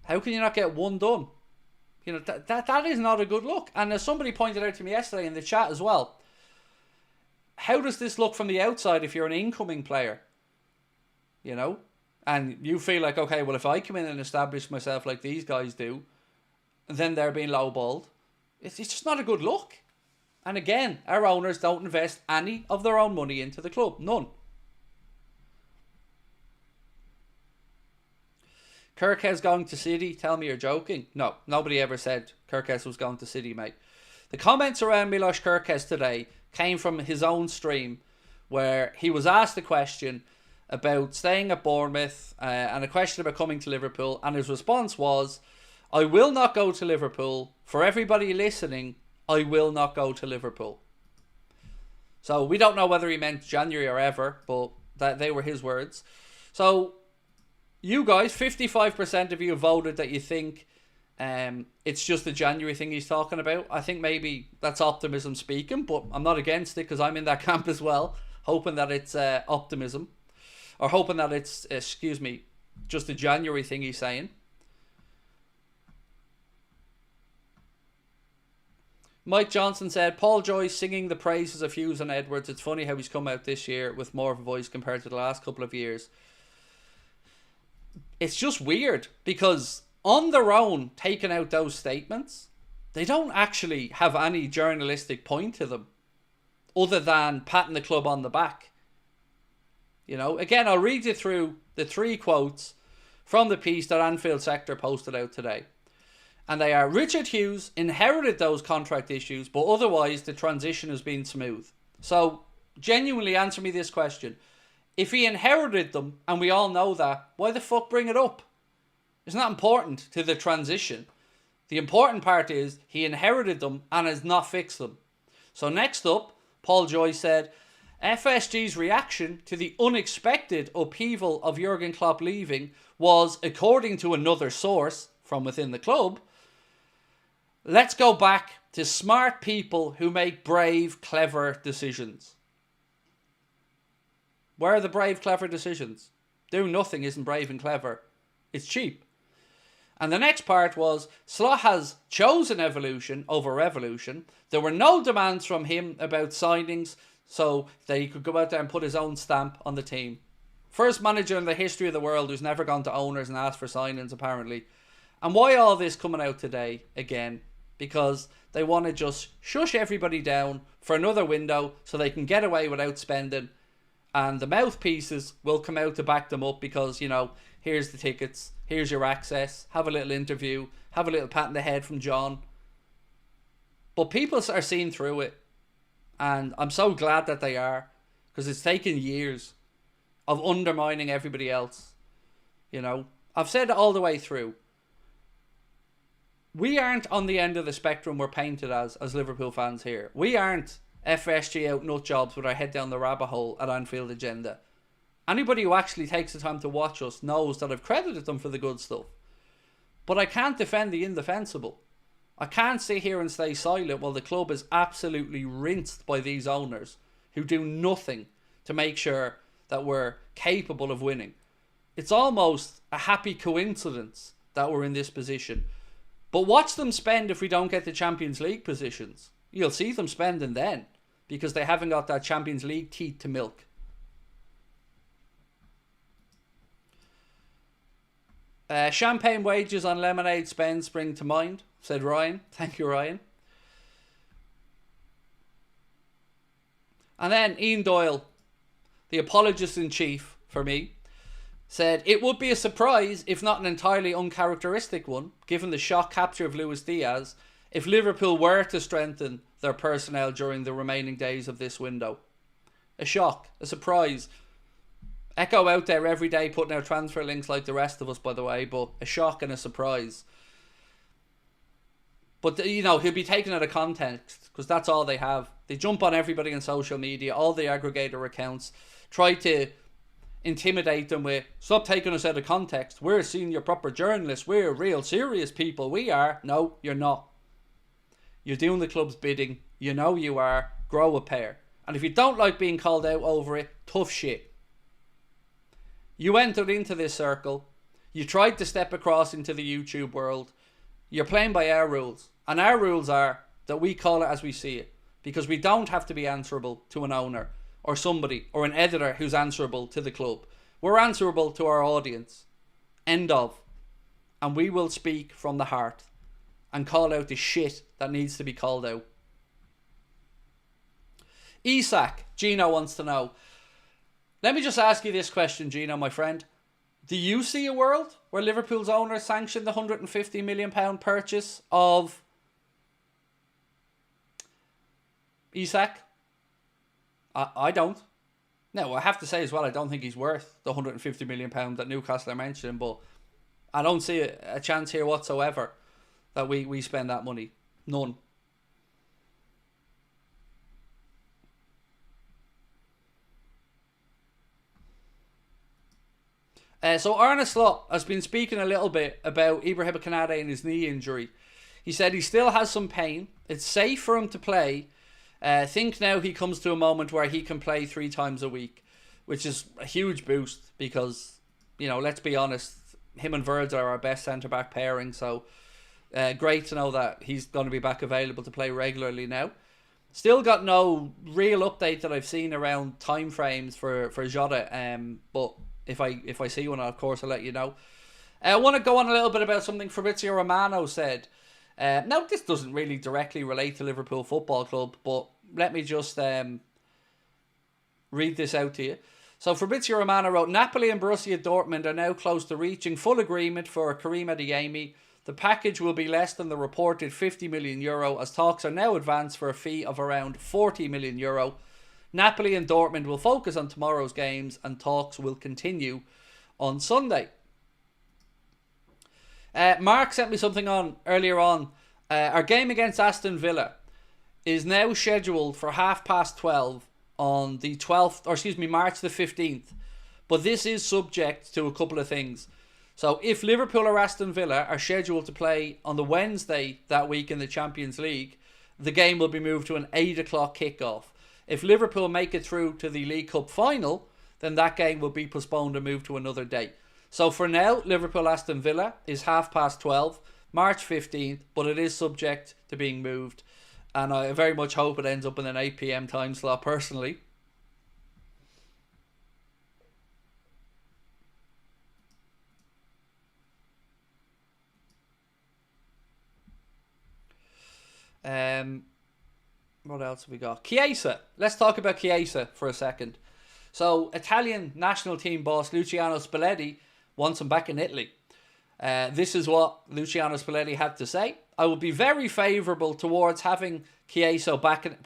Speaker 1: How can you not get one done? You know, that is not a good look. And as somebody pointed out to me yesterday in the chat as well, how does this look from the outside if you're an incoming player? You know? And you feel like, okay, well, if I come in and establish myself like these guys do, then they're being lowballed. It's just not a good look. And again, our owners don't invest any of their own money into the club. None. KERKEZ going to City? Tell me you're joking. No, nobody ever said KERKEZ was going to City, mate. The comments around Milos KERKEZ today came from his own stream where he was asked a question about staying at Bournemouth and a question about coming to Liverpool, and his response was, I will not go to Liverpool. For everybody listening, I will not go to Liverpool. So we don't know whether he meant January or ever, but they were his words. So you guys, 55% of you voted that you think it's just the January thing he's talking about. I think maybe that's optimism speaking, but I'm not against it because I'm in that camp as well, hoping that it's optimism. Or hoping that it's, just the January thing he's saying. Mike Johnson said, Paul Joyce singing the praises of Hughes and Edwards. It's funny how he's come out this year with more of a voice compared to the last couple of years. It's just weird because on their own, taking out those statements, they don't actually have any journalistic point to them other than patting the club on the back. You know, again, I'll read you through the 3 quotes from the piece that Anfield Sector posted out today. And they are, Richard Hughes inherited those contract issues, but otherwise the transition has been smooth. So, genuinely answer me this question. If he inherited them, and we all know that, why the fuck bring it up? It's not important to the transition. The important part is he inherited them and has not fixed them. So next up, Paul Joyce said, FSG's reaction to the unexpected upheaval of Jurgen Klopp leaving was, according to another source from within the club, let's go back to smart people who make brave, clever decisions. Where are the brave, clever decisions? Doing nothing isn't brave and clever. It's cheap. And the next part was, Slot has chosen evolution over revolution. There were no demands from him about signings, so that he could go out there and put his own stamp on the team. First manager in the history of the world who's never gone to owners and asked for signings, apparently. And why all this coming out today again? Because they want to just shush everybody down for another window so they can get away without spending. And the mouthpieces will come out to back them up because, you know, here's the tickets, here's your access, have a little interview, have a little pat in the head from John. But people are seeing through it. And I'm so glad that they are, because it's taken years of undermining everybody else. You know, I've said it all the way through. We aren't on the end of the spectrum we're painted as Liverpool fans here. We aren't FSG out nut jobs with our head down the rabbit hole at Anfield Agenda. Anybody who actually takes the time to watch us knows that I've credited them for the good stuff. But I can't defend the indefensible. I can't sit here and stay silent while the club is absolutely rinsed by these owners who do nothing to make sure that we're capable of winning. It's almost a happy coincidence that we're in this position. But watch them spend if we don't get the Champions League positions. You'll see them spending then, because they haven't got that Champions League teat to milk. Champagne wages on lemonade spend spring to mind, said Ryan. Thank you, Ryan. And then Ian Doyle, the apologist-in-chief for me, said, it would be a surprise, if not an entirely uncharacteristic one, given the shock capture of Luis Diaz, if Liverpool were to strengthen their personnel during the remaining days of this window. A shock, a surprise. Echo out there every day putting out transfer links like the rest of us, by the way, but a shock and a surprise. But, you know, he'll be taken out of context, because that's all they have. They jump on everybody on social media, all the aggregator accounts, try to intimidate them with, stop taking us out of context. We're senior proper journalists. We're real serious people. We are. No, you're not. You're doing the club's bidding. You know you are. Grow a pair. And if you don't like being called out over it, tough shit. You entered into this circle. You tried to step across into the YouTube world. You're playing by our rules. And our rules are that we call it as we see it. Because we don't have to be answerable to an owner or somebody or an editor who's answerable to the club. We're answerable to our audience. End of. And we will speak from the heart and call out the shit that needs to be called out. Isak, Gino wants to know. Let me just ask you this question, Gino, my friend. Do you see a world where Liverpool's owner sanctioned the £150 million purchase of Isak? I don't. Now, I have to say as well, I don't think he's worth the £150 million that Newcastle are mentioning, but I don't see a chance here whatsoever that we spend that money. None. So Arne Slot has been speaking a little bit about Ibrahima Konate and his knee injury. He said he still has some pain. It's safe for him to play. Think now he comes to a moment where he can play 3 times a week, which is a huge boost because, you know, let's be honest, him and Virgil are our best centre-back pairing, so great to know that he's going to be back available to play regularly now. Still got no real update that I've seen around timeframes for Jota, but if I see one, of course, I'll let you know. I want to go on a little bit about something Fabrizio Romano said. Now, this doesn't really directly relate to Liverpool Football Club, but let me just read this out to you. So Fabrizio Romano wrote, Napoli and Borussia Dortmund are now close to reaching full agreement for Karim Adeyemi. The package will be less than the reported €50 million, as talks are now advanced for a fee of around €40 million. Napoli and Dortmund will focus on tomorrow's games and talks will continue on Sunday. Mark sent me something on earlier on. Our game against Aston Villa is now scheduled for 12:30 on the 12th, or excuse me, March the 15th. But this is subject to a couple of things. So if Liverpool or Aston Villa are scheduled to play on the Wednesday that week in the Champions League, the game will be moved to an 8 o'clock kickoff. If Liverpool make it through to the League Cup final, then that game will be postponed and moved to another date. So for now, Liverpool-Aston Villa is 12:30, March 15th, but it is subject to being moved. And I very much hope it ends up in an 8 p.m. time slot, personally. What else have we got? Chiesa. Let's talk about Chiesa for a second. So, Italian national team boss Luciano Spalletti wants him back in Italy. This is what Luciano Spalletti had to say. I would be very favourable towards having Chiesa back in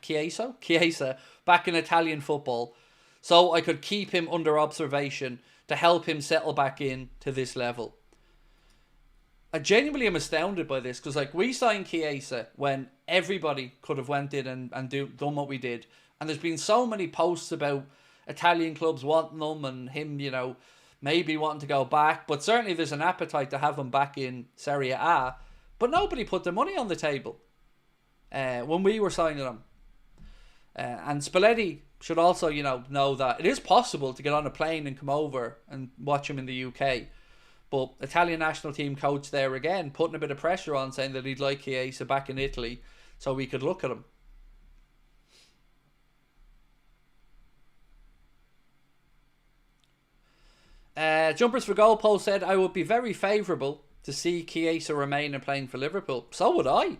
Speaker 1: Italian football, so I could keep him under observation to help him settle back in to this level. I genuinely am astounded by this, because we signed Chiesa when everybody could have went in and done what we did, and there's been so many posts about Italian clubs wanting them and him, maybe wanting to go back, but certainly there's an appetite to have him back in Serie A, but nobody put the money on the table when we were signing him. And Spalletti should also, know that it is possible to get on a plane and come over and watch him in the UK. But Italian national team coach there again, putting a bit of pressure on, saying that he'd like Chiesa back in Italy so we could look at him. Jumpers for Goalpost said, I would be very favourable to see Chiesa remain and playing for Liverpool. So would I.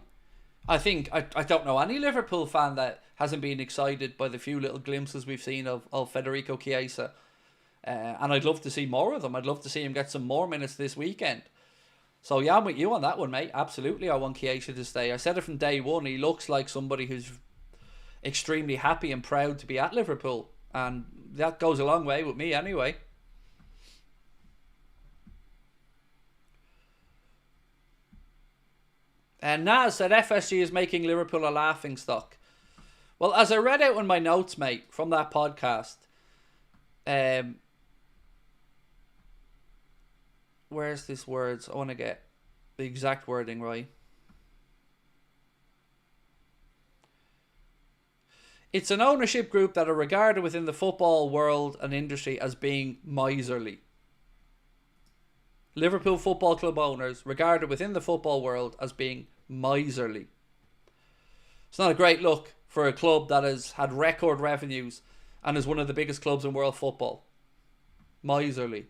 Speaker 1: I think, I don't know any Liverpool fan that hasn't been excited by the few little glimpses we've seen of Federico Chiesa. And I'd love to see more of them. I'd love to see him get some more minutes this weekend. So yeah, I'm with you on that one, mate. Absolutely, I want Chiesa to stay. I said it from day one. He looks like somebody who's extremely happy and proud to be at Liverpool. And that goes a long way with me anyway. And Naz said FSG is making Liverpool a laughing stock. Well, as I read out in my notes, mate, from that podcast, where's this words? I want to get the exact wording right. It's an ownership group that are regarded within the football world and industry as being miserly. Liverpool Football Club owners regarded within the football world as being miserly. It's not a great look for a club that has had record revenues and is one of the biggest clubs in world football. Miserly.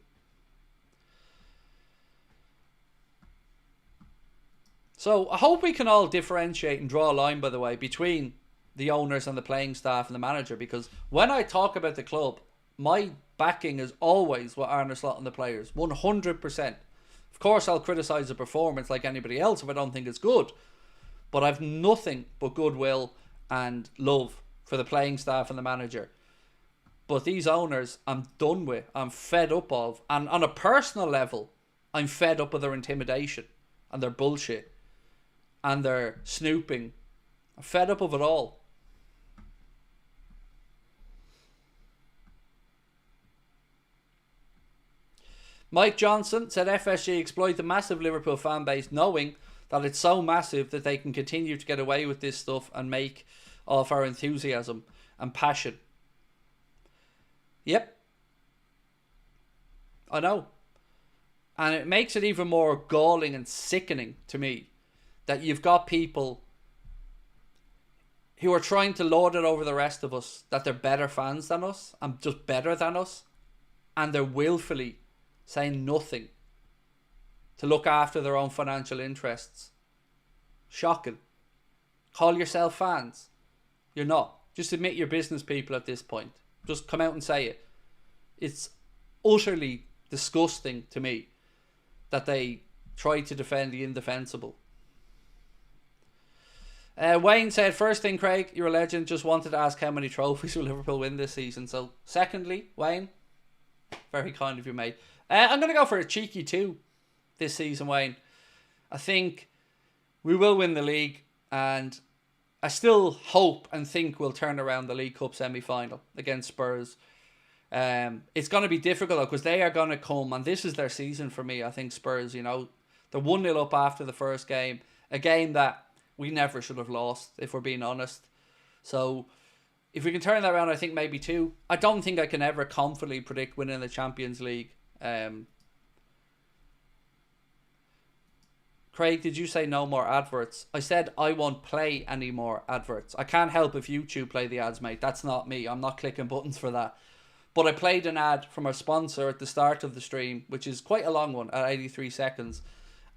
Speaker 1: So I hope we can all differentiate and draw a line, by the way, between the owners and the playing staff and the manager, because when I talk about the club, my backing is always with Arne Slot and the players, 100%. Of course, I'll criticise the performance like anybody else if I don't think it's good, but I've nothing but goodwill and love for the playing staff and the manager. But these owners, I'm done with. I'm fed up of. And on a personal level, I'm fed up of their intimidation and their bullshit and their snooping. I'm fed up of it all. Mike Johnson said FSG exploit the massive Liverpool fan base, knowing that it's so massive that they can continue to get away with this stuff and make off our enthusiasm and passion. Yep. I know. And it makes it even more galling and sickening to me that you've got people who are trying to lord it over the rest of us, that they're better fans than us and just better than us, and they're willfully saying nothing to look after their own financial interests. Shocking. Call yourself fans. You're not. Just admit you're business people at this point. Just come out and say it. It's utterly disgusting to me that they try to defend the indefensible. Wayne said, first thing, Craig, you're a legend. Just wanted to ask how many trophies will Liverpool win this season. So, secondly, Wayne, very kind of you, mate. I'm going to go for a cheeky 2 this season, Wayne. I think we will win the league, and I still hope and think we'll turn around the League Cup semi-final against Spurs. It's going to be difficult because they are going to come, and this is their season for me. I think Spurs, they're 1-0 up after the first game, a game that we never should have lost, if we're being honest. So if we can turn that around, I think maybe 2. I don't think I can ever confidently predict winning the Champions League. Craig, did you say no more adverts? I said I won't play any more adverts. I can't help if YouTube play the ads, mate. That's not me. I'm not clicking buttons for that. But I played an ad from our sponsor at the start of the stream, which is quite a long one, at 83 seconds.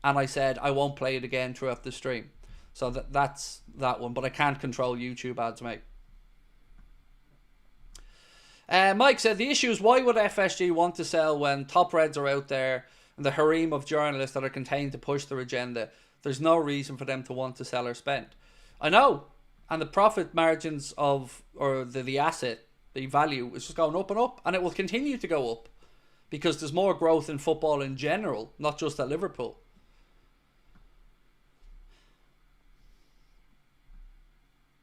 Speaker 1: And I said I won't play it again throughout the stream. So that's that one. But I can't control YouTube ads, mate. Mike said, the issue is, why would FSG want to sell when top reds are out there and the harem of journalists that are contained to push their agenda? There's no reason for them to want to sell or spend. I know. And the profit margins of, or the asset, the value, is just going up and up. And it will continue to go up. Because there's more growth in football in general, not just at Liverpool.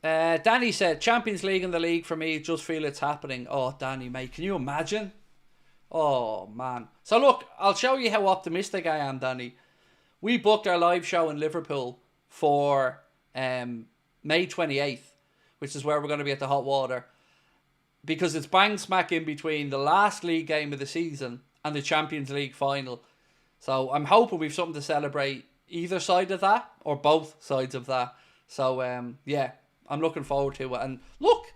Speaker 1: Danny said, Champions League in the league for me, just feel it's happening. Oh, Danny, mate, can you imagine? Oh, man. So, look, I'll show you how optimistic I am, Danny. We booked our live show in Liverpool for May 28th, which is where we're going to be at the Hot Water, because it's bang smack in between the last league game of the season and the Champions League final. So, I'm hoping we've something to celebrate either side of that, or both sides of that. So, yeah. I'm looking forward to it. And look,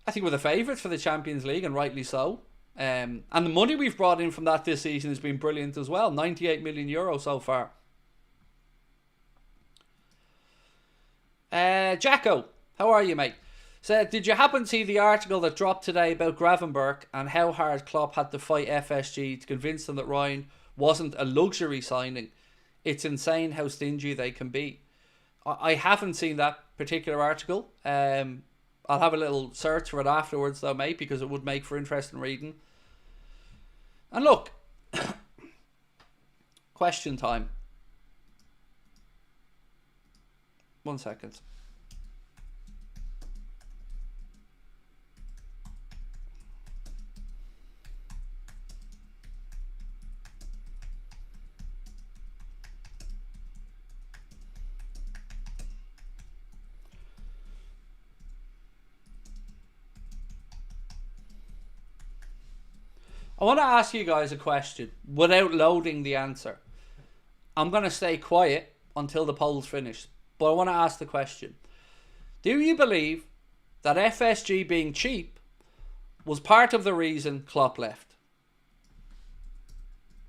Speaker 1: I think we're the favourites for the Champions League, and rightly so. And the money we've brought in from that this season has been brilliant as well. 98 million euro so far. Jacko, how are you, mate? Said, did you happen to see the article that dropped today about Gravenberch and how hard Klopp had to fight FSG to convince them that Ryan wasn't a luxury signing? It's insane how stingy they can be. I haven't seen that particular article. I'll have a little search for it afterwards though, mate, because it would make for interesting reading. And look, question time. 1 second. I want to ask you guys a question without loading the answer. I'm going to stay quiet until the poll's finished, but I want to ask the question. Do you believe that FSG being cheap was part of the reason Klopp left?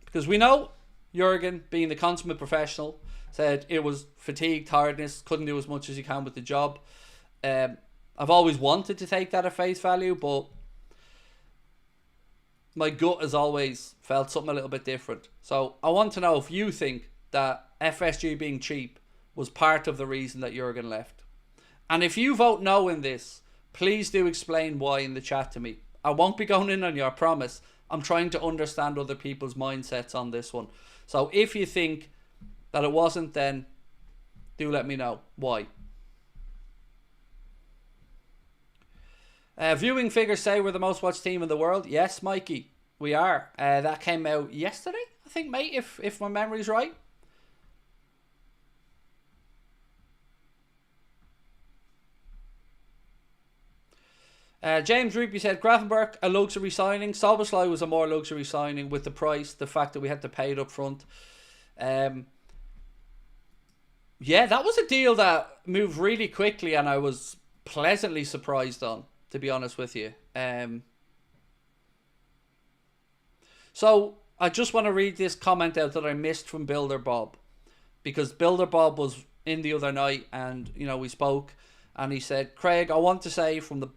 Speaker 1: Because we know Jurgen, being the consummate professional, said it was fatigue, tiredness, couldn't do as much as he can with the job. I've always wanted to take that at face value, but my gut has always felt something a little bit different. So I want to know if you think that FSG being cheap was part of the reason that Jurgen left. And if you vote no in this, please do explain why in the chat to me. I won't be going in on you, I promise. I'm trying to understand other people's mindsets on this one. So if you think that it wasn't, then do let me know why. Viewing figures say we're the most watched team in the world. Yes, Mikey, we are. That came out yesterday, I think, mate, if my memory's right. James Rupie said, Gravenberch, a luxury signing. Szoboszlai was a more luxury signing with the price, the fact that we had to pay it up front. Yeah, that was a deal that moved really quickly and I was pleasantly surprised on, to be honest with you. So I just want to read this comment out that I missed from Builder Bob, because Builder Bob was in the other night and, you know, we spoke and he said, Craig, I want to say from the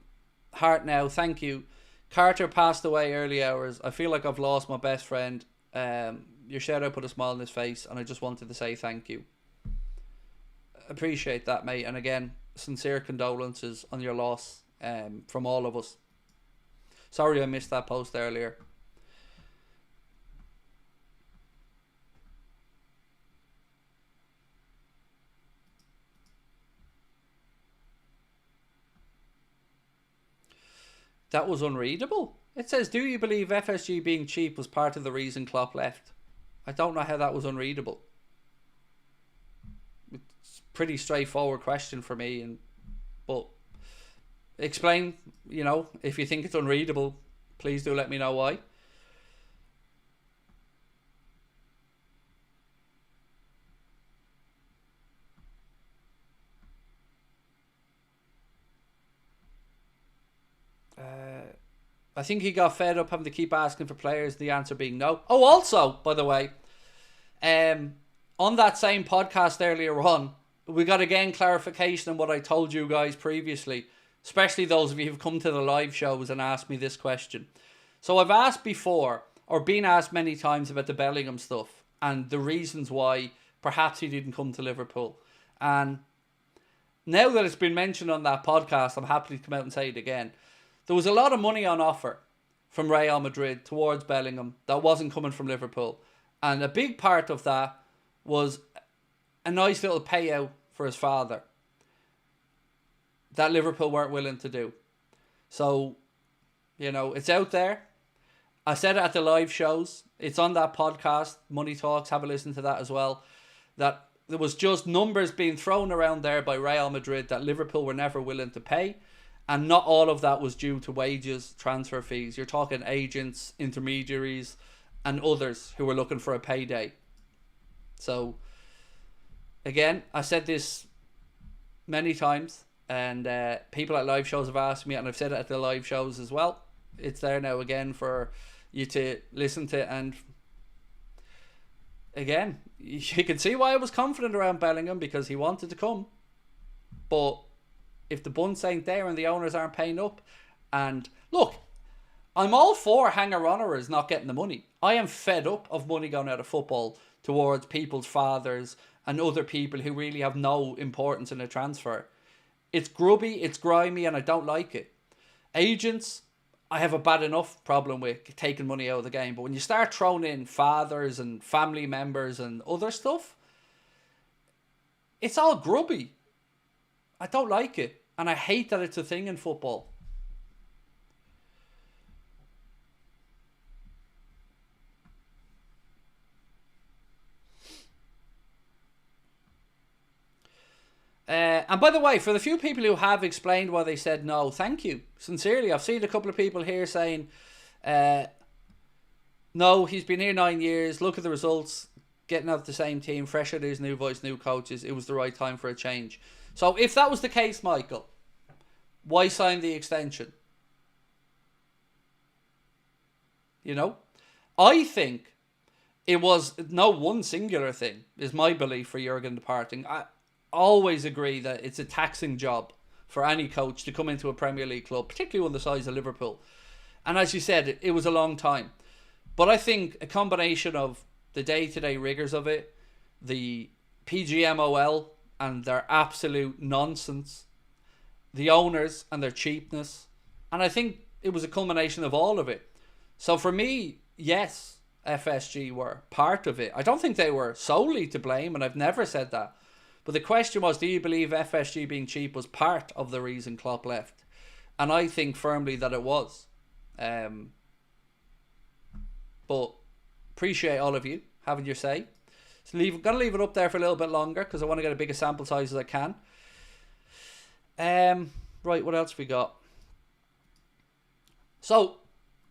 Speaker 1: heart now, thank you. Carter passed away early hours. I feel like I've lost my best friend. Your shout out put a smile on his face and I just wanted to say thank you. Appreciate that, mate. And again, sincere condolences on your loss from all of us. Sorry I missed that post earlier. That was unreadable. It says, do you believe FSG being cheap was part of the reason Klopp left? I don't know how that was unreadable. It's a pretty straightforward question for me, but explain, if you think it's unreadable, please do let me know why. I think he got fed up having to keep asking for players, the answer being no. Oh, also, by the way, on that same podcast earlier on, we got again clarification on what I told you guys previously, especially those of you who've come to the live shows and asked me this question. So I've asked before, or been asked many times, about the Bellingham stuff and the reasons why perhaps he didn't come to Liverpool. And now that it's been mentioned on that podcast, I'm happy to come out and say it again. There was a lot of money on offer from Real Madrid towards Bellingham that wasn't coming from Liverpool. And a big part of that was a nice little payout for his father that Liverpool weren't willing to do. So, it's out there. I said it at the live shows. It's on that podcast, Money Talks. Have a listen to that as well. That there was just numbers being thrown around there by Real Madrid that Liverpool were never willing to pay. And not all of that was due to wages, transfer fees. You're talking agents, intermediaries, and others who were looking for a payday. So, again, I said this many times, and people at live shows have asked me, and I've said it at the live shows as well. It's there now again for you to listen to, and again, you can see why I was confident around Bellingham, because he wanted to come. But if the bunts ain't there and the owners aren't paying up, and look, I'm all for hanger-oners not getting the money. I am fed up of money going out of football towards people's fathers and other people who really have no importance in a transfer. It's grubby, it's grimy, and I don't like it. Agents, I have a bad enough problem with taking money out of the game, but when you start throwing in fathers and family members and other stuff, it's all grubby. I don't like it, and I hate that it's a thing in football. And by the way, for the few people who have explained why they said no, thank you. Sincerely, I've seen a couple of people here saying, no, he's been here 9 years, look at the results, getting out the same team, fresh ideas, new voice, new coaches, it was the right time for a change. So if that was the case, Michael, why sign the extension? I think it was no one singular thing, is my belief for Jurgen departing. I always agree that it's a taxing job for any coach to come into a Premier League club, particularly one the size of Liverpool. And as you said, it was a long time. But I think a combination of the day-to-day rigours of it, the PGMOL and their absolute nonsense, the owners and their cheapness, and I think it was a culmination of all of it. So for me, yes, FSG were part of it. I don't think they were solely to blame, and I've never said that. But the question was, do you believe FSG being cheap was part of the reason Klopp left? And I think firmly that it was. But appreciate all of you having your say. So gonna leave it up there for a little bit longer because I want to get a bigger sample size as I can. Right, what else we got? So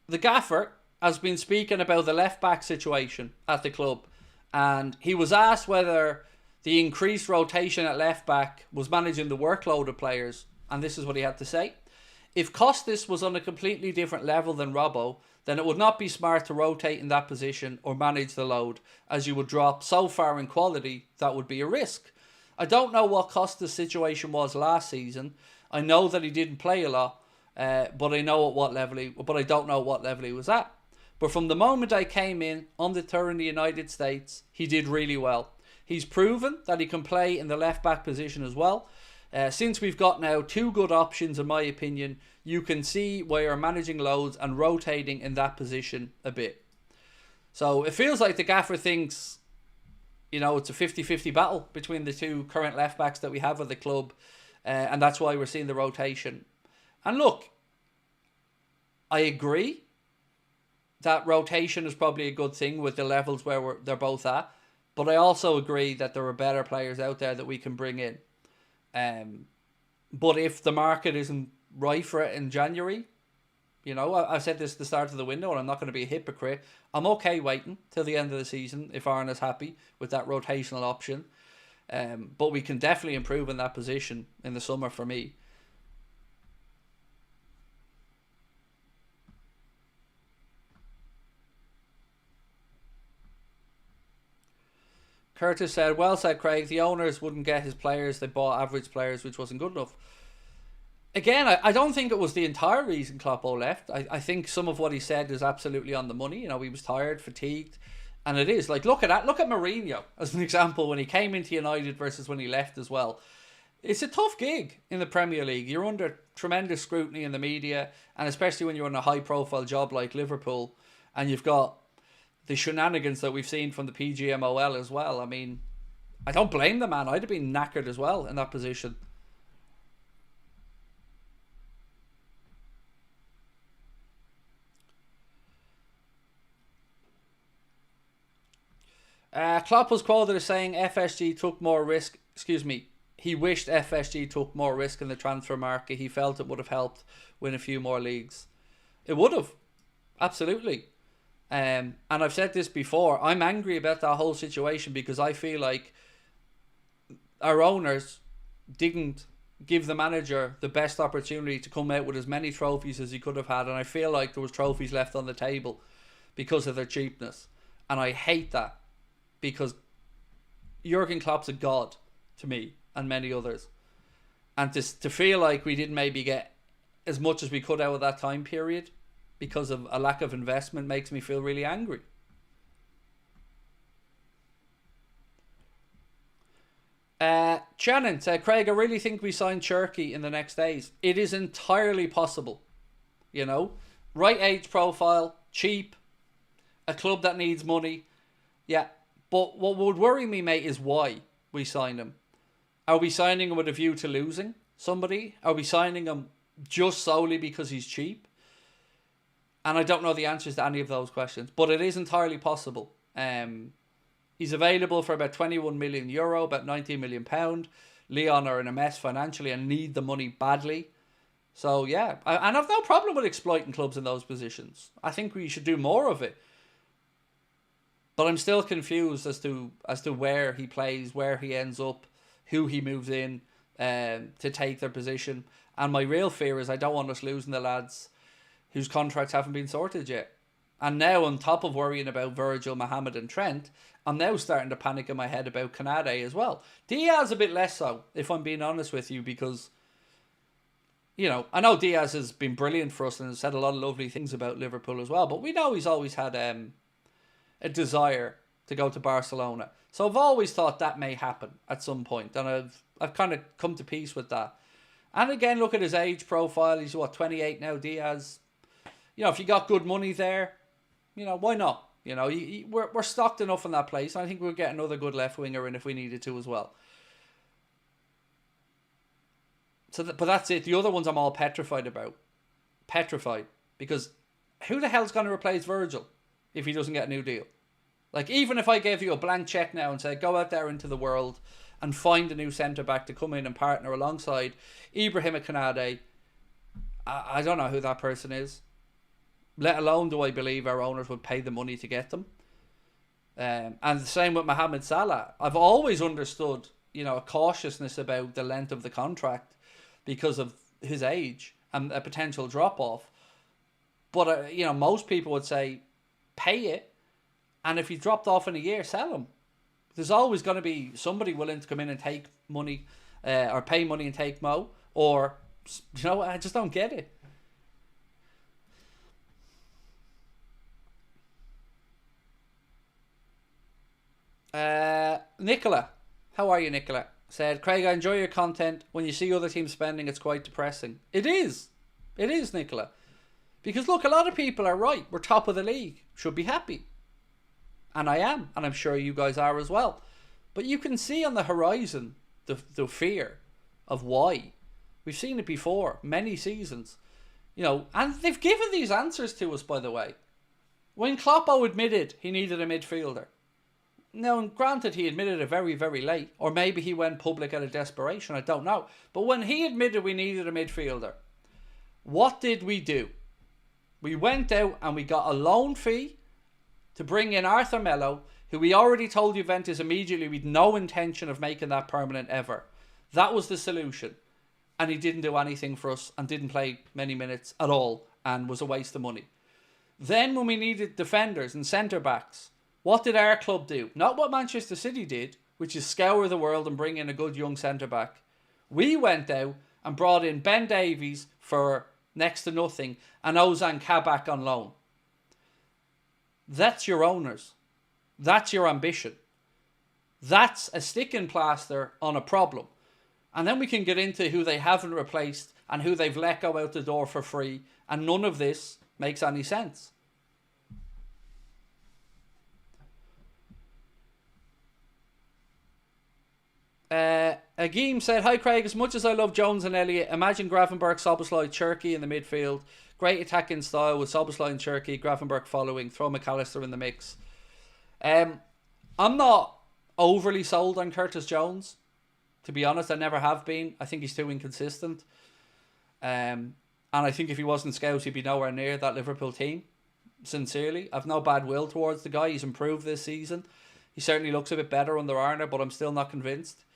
Speaker 1: the gaffer has been speaking about the left back situation at the club, and he was asked whether the increased rotation at left back was managing the workload of players, and this is what he had to say. If Costas was on a completely different level than Robbo, then it would not be smart to rotate in that position or manage the load, as you would drop so far in quality that would be a risk. I don't know what Costas' situation was last season. I know that he didn't play a lot, but I know at what level but I don't know what level he was at. But from the moment I came in on the tour in the United States, he did really well. He's proven that he can play in the left back position as well. Since we've got now two good options, in my opinion, you can see why you're managing loads and rotating in that position a bit. So it feels like the gaffer thinks, it's a 50-50 battle between the two current left backs that we have at the club. And that's why we're seeing the rotation. And look, I agree that rotation is probably a good thing with the levels where they're both at. But I also agree that there are better players out there that we can bring in. But if the market isn't right for it in January, you know, I said this at the start of the window, and I'm not going to be a hypocrite. I'm okay waiting till the end of the season if Arna's happy with that rotational option. But we can definitely improve in that position in the summer for me. Curtis said, well said, Craig. The owners wouldn't get his players. They bought average players, which wasn't good enough. Again, I don't think it was the entire reason Kloppo left. I think some of what he said is absolutely on the money. You know, he was tired, fatigued. And it is. Like, look at that. Look at Mourinho as an example when he came into United versus when he left as well. It's a tough gig in the Premier League. You're under tremendous scrutiny in the media. And especially when you're in a high-profile job like Liverpool. And you've got the shenanigans that we've seen from the PGMOL as well. I mean, I don't blame the man. I'd have been knackered as well in that position. Klopp was quoted as saying FSG took more risk. Excuse me. He wished FSG took more risk in the transfer market. He felt it would have helped win a few more leagues. It would have. Absolutely. And I've said this before. I'm angry about that whole situation because I feel like our owners didn't give the manager the best opportunity to come out with as many trophies as he could have had. And I feel like there was trophies left on the table because of their cheapness. And I hate that. Because Jurgen Klopp's a god to me and many others. And to feel like we didn't maybe get as much as we could out of that time period because of a lack of investment makes me feel really angry. Shannon said, Craig, I really think we sign Cherky in the next days. It is entirely possible. You know, right age profile, cheap, a club that needs money. Yeah. But what would worry me, mate, is why we signed him. Are we signing him with a view to losing somebody? Are we signing him just solely because he's cheap? And I don't know the answers to any of those questions. But it is entirely possible. He's available for about 21 million euro, about 19 million pound. Lyon are in a mess financially and need the money badly. So, yeah. And I've no problem with exploiting clubs in those positions. I think we should do more of it. But I'm still confused as to where he plays, where he ends up, who he moves in to take their position. And my real fear is I don't want us losing the lads whose contracts haven't been sorted yet. And now, on top of worrying about Virgil, Mohamed and Trent, I'm now starting to panic in my head about Canade as well. Diaz a bit less so, if I'm being honest with you, because, you know, I know Diaz has been brilliant for us and has said a lot of lovely things about Liverpool as well, but we know he's always had a desire to go to Barcelona. So I've always thought that may happen at some point, and I've kind of come to peace with that. And again, look at his age profile. He's 28 now, Diaz. You know, if you got good money there, you know, why not? You know, we're stocked enough in that place, and I think we'll get another good left winger in if we needed to as well. So, but that's it. The other ones I'm all petrified about. Petrified. Because who the hell's going to replace Virgil if he doesn't get a new deal? Like, even if I gave you a blank check now and said, go out there into the world and find a new centre-back to come in and partner alongside Ibrahim Kanade, I don't know who that person is. Let alone do I believe our owners would pay the money to get them. And the same with Mohamed Salah. I've always understood, you know, a cautiousness about the length of the contract because of his age and a potential drop-off. But, you know, most people would say, pay it. And if he dropped off in a year, sell him. There's always going to be somebody willing to come in and take money or pay money and take Mo. Or, you know, I just don't get it. Nicola. How are you, Nicola? Said, Craig, I enjoy your content. When you see other teams spending, it's quite depressing. It is. It is, Nicola. Because, look, a lot of people are right. We're top of the league. Should be happy. And I am, and I'm sure you guys are as well. But you can see on the horizon the fear of why. We've seen it before, many seasons. And they've given these answers to us, by the way. When Kloppo admitted he needed a midfielder, now granted he admitted it very, very late, or maybe he went public out of desperation, I don't know. But when he admitted we needed a midfielder, what did we do? We went out and we got a loan fee to bring in Arthur Melo, who we already told Juventus immediately we'd no intention of making that permanent ever. That was the solution. And he didn't do anything for us and didn't play many minutes at all and was a waste of money. Then when we needed defenders and centre-backs, what did our club do? Not what Manchester City did, which is scour the world and bring in a good young centre-back. We went out and brought in Ben Davies for next to nothing and Ozan Kabak on loan. That's your owners. That's your ambition. That's a sticking plaster on a problem. And then we can get into who they haven't replaced and who they've let go out the door for free. And none of this makes any sense. Agim said, "Hi Craig, as much as I love Jones and Elliott, imagine Gravenberch, Szoboszlai, Cherki in the midfield. Great attacking style with Szoboszlai and Cherki, Gravenberch following, throw McAllister in the mix." I'm not overly sold on Curtis Jones. To be honest, I never have been. I think he's too inconsistent. And I think if he wasn't Scouts, he'd be nowhere near that Liverpool team. Sincerely. I've no bad will towards the guy. He's improved this season. He certainly looks a bit better under Arner, but I'm still not convinced.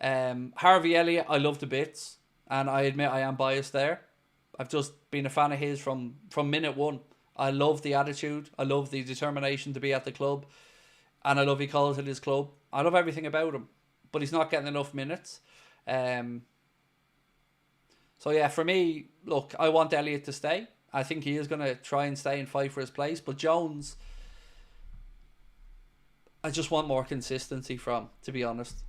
Speaker 1: Harvey Elliott, I love to bits. And I admit I am biased there. I've just been a fan of his from minute one. I love the attitude. I love the determination to be at the club. And I love he calls it his club. I love everything about him. But he's not getting enough minutes. So yeah, for me, look, I want Elliott to stay. I think he is going to try and stay and fight for his place. But Jones, I just want more consistency from, to be honest.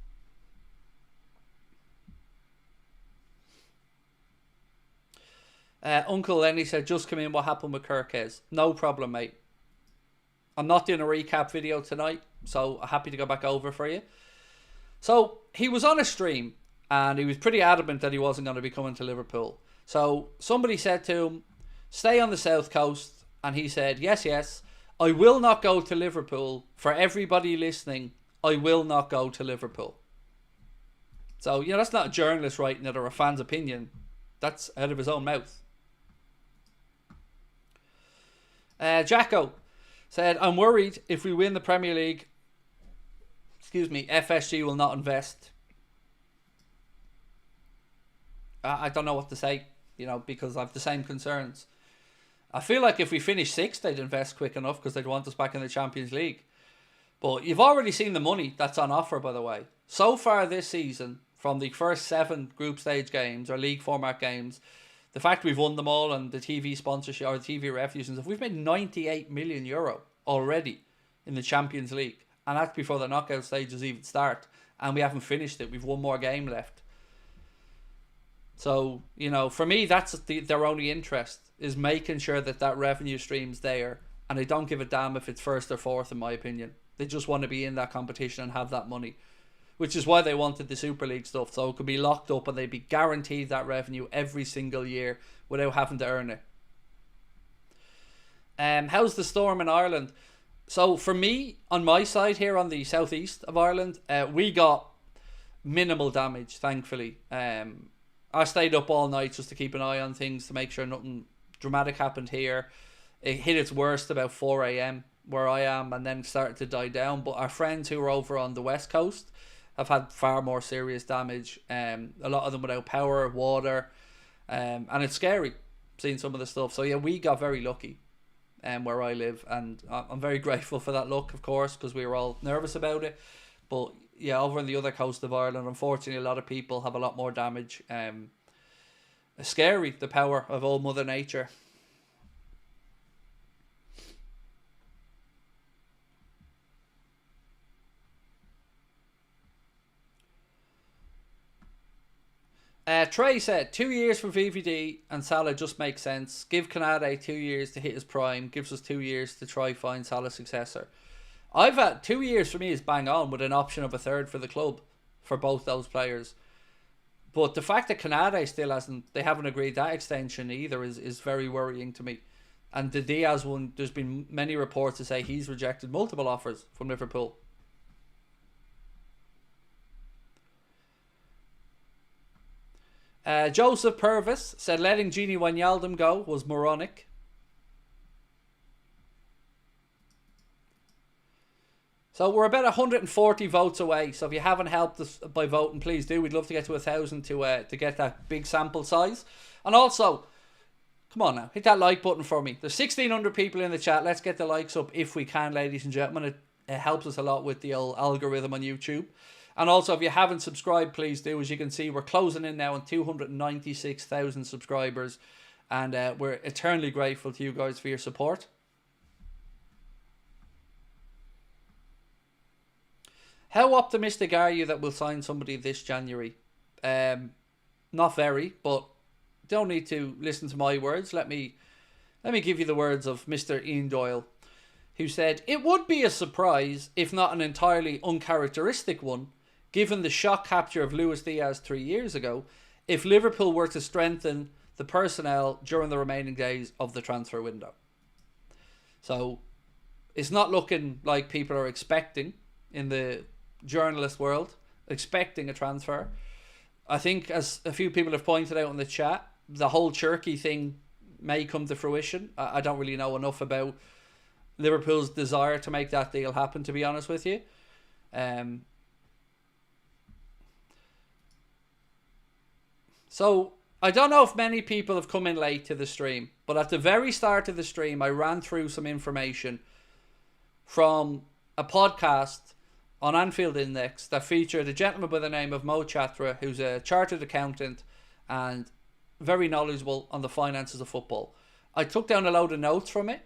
Speaker 1: Uncle Lenny said, just come in, what happened with KERKEZ? No problem, mate. I'm not doing a recap video tonight, so I'm happy to go back over for you. So, he was on a stream, and he was pretty adamant that he wasn't going to be coming to Liverpool. So, somebody said to him, stay on the south coast, and he said, yes, I will not go to Liverpool. For everybody listening, I will not go to Liverpool. So, that's not a journalist writing it or a fan's opinion. That's out of his own mouth. Jacko said, I'm worried if we win the Premier League, FSG will not invest. I don't know what to say, because I have the same concerns. I feel like if we finish sixth, they'd invest quick enough because they'd want us back in the Champions League. But you've already seen the money that's on offer, by the way. So far this season, from the first 7 group stage games or league format games, the fact we've won them all and the TV sponsorship or the TV revenues and stuff, we've made €98 million already in the Champions League. And that's before the knockout stages even start. And we haven't finished it. We've one more game left. So, for me, that's their only interest, is making sure that revenue stream's there. And they don't give a damn if it's first or fourth, in my opinion. They just want to be in that competition and have that money. Which is why they wanted the Super League stuff. So it could be locked up and they'd be guaranteed that revenue every single year without having to earn it. How's the storm in Ireland? So for me, on my side here on the southeast of Ireland, we got minimal damage, thankfully. I stayed up all night just to keep an eye on things to make sure nothing dramatic happened here. It hit its worst about 4 a.m. where I am and then started to die down. But our friends who were over on the west coast have had far more serious damage. A lot of them without power, water. And it's scary seeing some of the stuff. So yeah, we got very lucky where I live. And I'm very grateful for that luck, of course, because we were all nervous about it. But yeah, over on the other coast of Ireland, unfortunately, a lot of people have a lot more damage. Scary, the power of old Mother Nature. Trey said, 2 years for VVD and Salah just makes sense. Give Canade 2 years to hit his prime. Gives us 2 years to try find Salah's successor. I've had 2 years for me is bang on with an option of a third for the club for both those players. But the fact that Canada still they haven't agreed that extension either is very worrying to me. And the Diaz one, there's been many reports to say he's rejected multiple offers from Liverpool. Joseph Purvis said letting Gini Wijnaldum go was moronic. So we're about 140 votes away. So if you haven't helped us by voting, please do. We'd love to get to 1,000 to get that big sample size. And also, come on now, hit that like button for me. There's 1,600 people in the chat. Let's get the likes up if we can, ladies and gentlemen. It helps us a lot with the old algorithm on YouTube. And also, if you haven't subscribed, please do. As you can see, we're closing in now on 296,000 subscribers. And we're eternally grateful to you guys for your support. How optimistic are you that we'll sign somebody this January? Not very, but don't need to listen to my words. Let me give you the words of Mr. Ian Doyle, who said, "It would be a surprise, if not an entirely uncharacteristic one, given the shock capture of Luis Diaz 3 years ago, if Liverpool were to strengthen the personnel during the remaining days of the transfer window." So it's not looking like people are expecting, in the journalist world, expecting a transfer. I think, as a few people have pointed out in the chat, the whole Turkey thing may come to fruition. I don't really know enough about Liverpool's desire to make that deal happen, to be honest with you. So I don't know if many people have come in late to the stream, but at the very start of the stream, I ran through some information from a podcast on Anfield Index that featured a gentleman by the name of Mo Chatra, who's a chartered accountant and very knowledgeable on the finances of football. I took down a load of notes from it,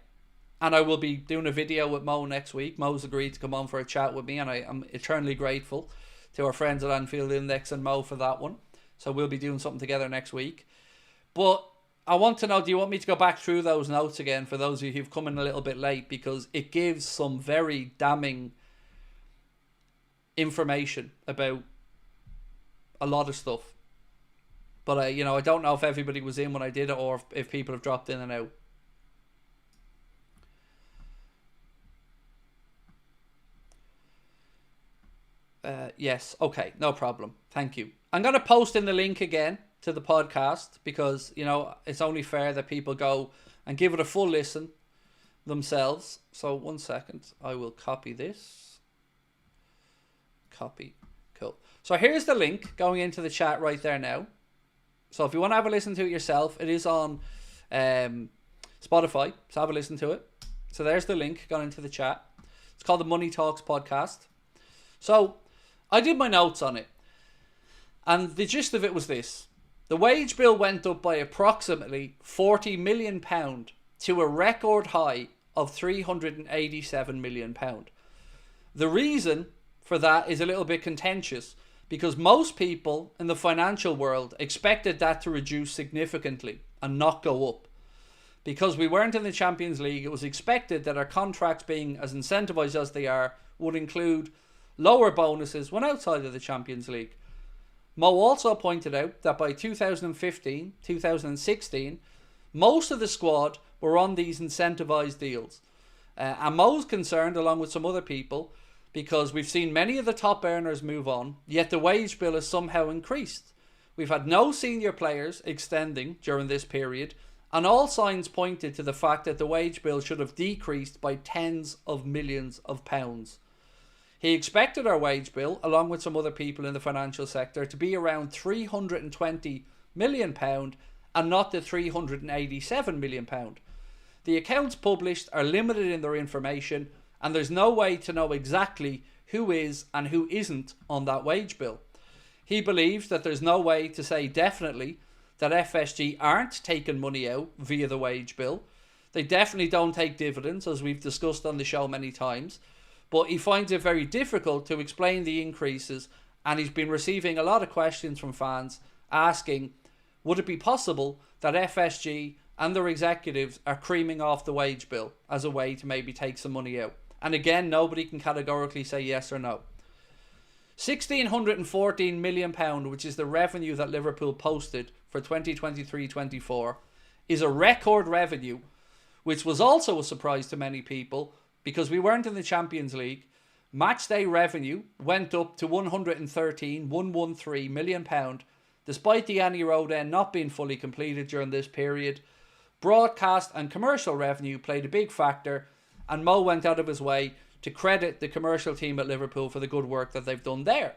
Speaker 1: and I will be doing a video with Mo next week. Mo's agreed to come on for a chat with me, and I'm eternally grateful to our friends at Anfield Index and Mo for that one. So we'll be doing something together next week. But I want to know, do you want me to go back through those notes again for those of you who've come in a little bit late? Because it gives some very damning information about a lot of stuff. But I don't know if everybody was in when I did it, or if people have dropped in and out. Yes, okay, no problem. Thank you. I'm going to post in the link again to the podcast because, it's only fair that people go and give it a full listen themselves. So 1 second, I will copy this. Copy. Cool. So here's the link going into the chat right there now. So if you want to have a listen to it yourself, it is on Spotify. So have a listen to it. So there's the link going into the chat. It's called the Money Talks podcast. So I did my notes on it. And the gist of it was this. The wage bill went up by approximately £40 million to a record high of £387 million. The reason for that is a little bit contentious because most people in the financial world expected that to reduce significantly and not go up. Because we weren't in the Champions League, it was expected that our contracts, being as incentivised as they are, would include lower bonuses when outside of the Champions League. Mo also pointed out that by 2015, 2016, most of the squad were on these incentivised deals. And Mo's concerned, along with some other people, because we've seen many of the top earners move on, yet the wage bill has somehow increased. We've had no senior players extending during this period, and all signs pointed to the fact that the wage bill should have decreased by tens of millions of pounds. He expected our wage bill, along with some other people in the financial sector, to be around £320 million and not the £387 million. The accounts published are limited in their information, and there's no way to know exactly who is and who isn't on that wage bill. He believes that there's no way to say definitely that FSG aren't taking money out via the wage bill. They definitely don't take dividends, as we've discussed on the show many times. But he finds it very difficult to explain the increases, and he's been receiving a lot of questions from fans asking, would it be possible that FSG and their executives are creaming off the wage bill as a way to maybe take some money out? And again, nobody can categorically say yes or no. £1,614 million, which is the revenue that Liverpool posted for 2023-24, is a record revenue, which was also a surprise to many people because we weren't in the Champions League. Matchday revenue went up to £113 million, despite the Annie Road end not being fully completed during this period. Broadcast and commercial revenue played a big factor, and Mo went out of his way to credit the commercial team at Liverpool for the good work that they've done there.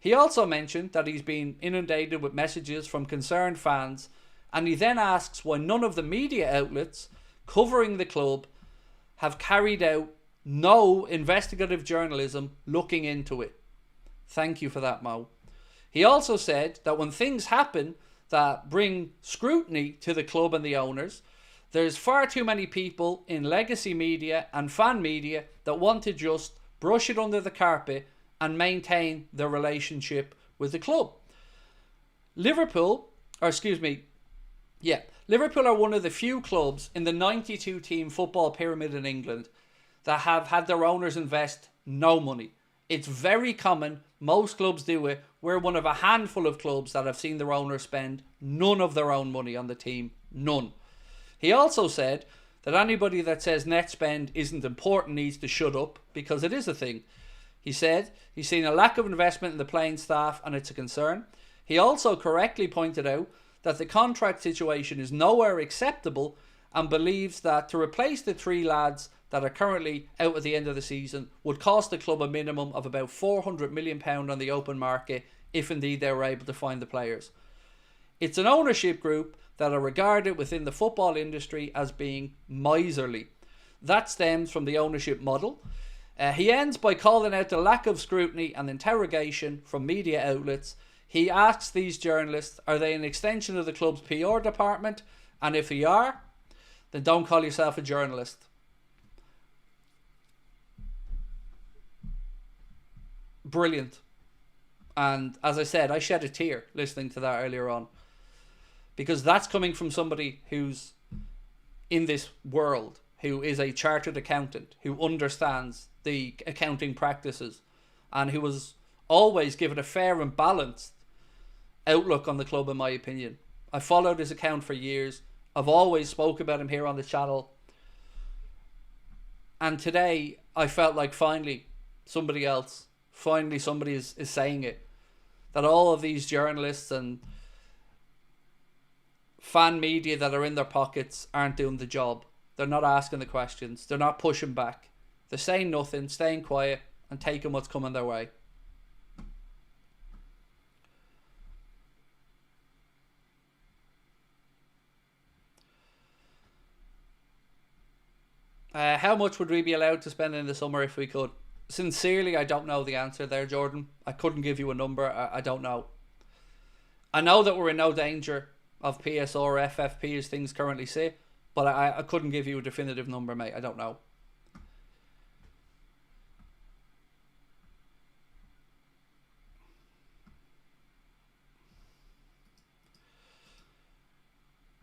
Speaker 1: He also mentioned that he's been inundated with messages from concerned fans, and he then asks why none of the media outlets covering the club have carried out no investigative journalism looking into it. Thank you for that, Mo. He also said that when things happen that bring scrutiny to the club and the owners, there's far too many people in legacy media and fan media that want to just brush it under the carpet and maintain their relationship with the club. Liverpool are one of the few clubs in the 92-team football pyramid in England that have had their owners invest no money. It's very common. Most clubs do it. We're one of a handful of clubs that have seen their owners spend none of their own money on the team. None. He also said that anybody that says net spend isn't important needs to shut up, because it is a thing. He said he's seen a lack of investment in the playing staff and it's a concern. He also correctly pointed out that the contract situation is nowhere acceptable and believes that to replace the three lads that are currently out at the end of the season would cost the club a minimum of about £400 million on the open market, if indeed they were able to find the players. It's an ownership group that are regarded within the football industry as being miserly. That stems from the ownership model. He ends by calling out the lack of scrutiny and interrogation from media outlets. He asks these journalists, are they an extension of the club's PR department? And if they are, then don't call yourself a journalist. Brilliant. And as I said, I shed a tear listening to that earlier on, because that's coming from somebody who's in this world, who is a chartered accountant, who understands the accounting practices, and who was always given a fair and balanced outlook on the club, in my opinion. I followed his account for years. I've always spoke about him here on the channel. And today I felt like finally somebody is saying it. That all of these journalists and fan media that are in their pockets aren't doing the job. They're not asking the questions. They're not pushing back. They're saying nothing, staying quiet and taking what's coming their way. How much would we be allowed to spend in the summer if we could? Sincerely, I don't know the answer there, Jordan. I couldn't give you a number. I don't know. I know that we're in no danger of PSO or FFP as things currently sit, but I couldn't give you a definitive number, mate. I don't know.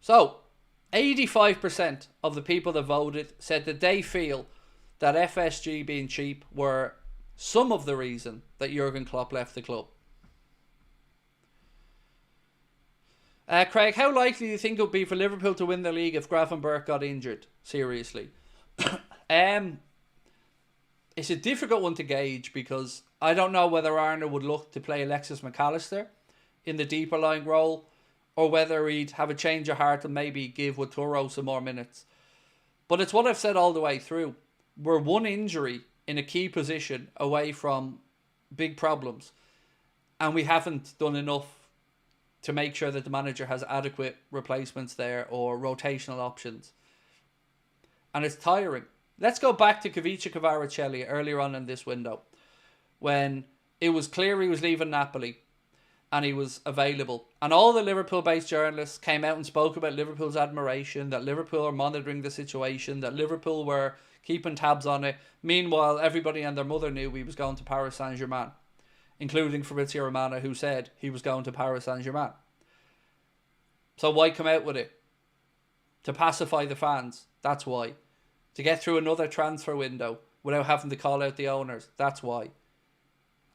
Speaker 1: So, 85% of the people that voted said that they feel that FSG being cheap were some of the reason that Jurgen Klopp left the club. Craig, how likely do you think it would be for Liverpool to win the league if Gravenberch got injured? Seriously. It's a difficult one to gauge because I don't know whether Arne would look to play Alexis McAllister in the deeper lying role, or whether he'd have a change of heart and maybe give Waturo some more minutes. But it's what I've said all the way through. We're one injury in a key position away from big problems, and we haven't done enough to make sure that the manager has adequate replacements there or rotational options. And it's tiring. Let's go back to Kavica Kvaratskhelia earlier on in this window, when it was clear he was leaving Napoli and he was available. And all the Liverpool-based journalists came out and spoke about Liverpool's admiration, that Liverpool are monitoring the situation, that Liverpool were keeping tabs on it. Meanwhile, everybody and their mother knew he was going to Paris Saint-Germain, including Fabrizio Romano, who said he was going to Paris Saint-Germain. So why come out with it? To pacify the fans. That's why. To get through another transfer window without having to call out the owners. That's why.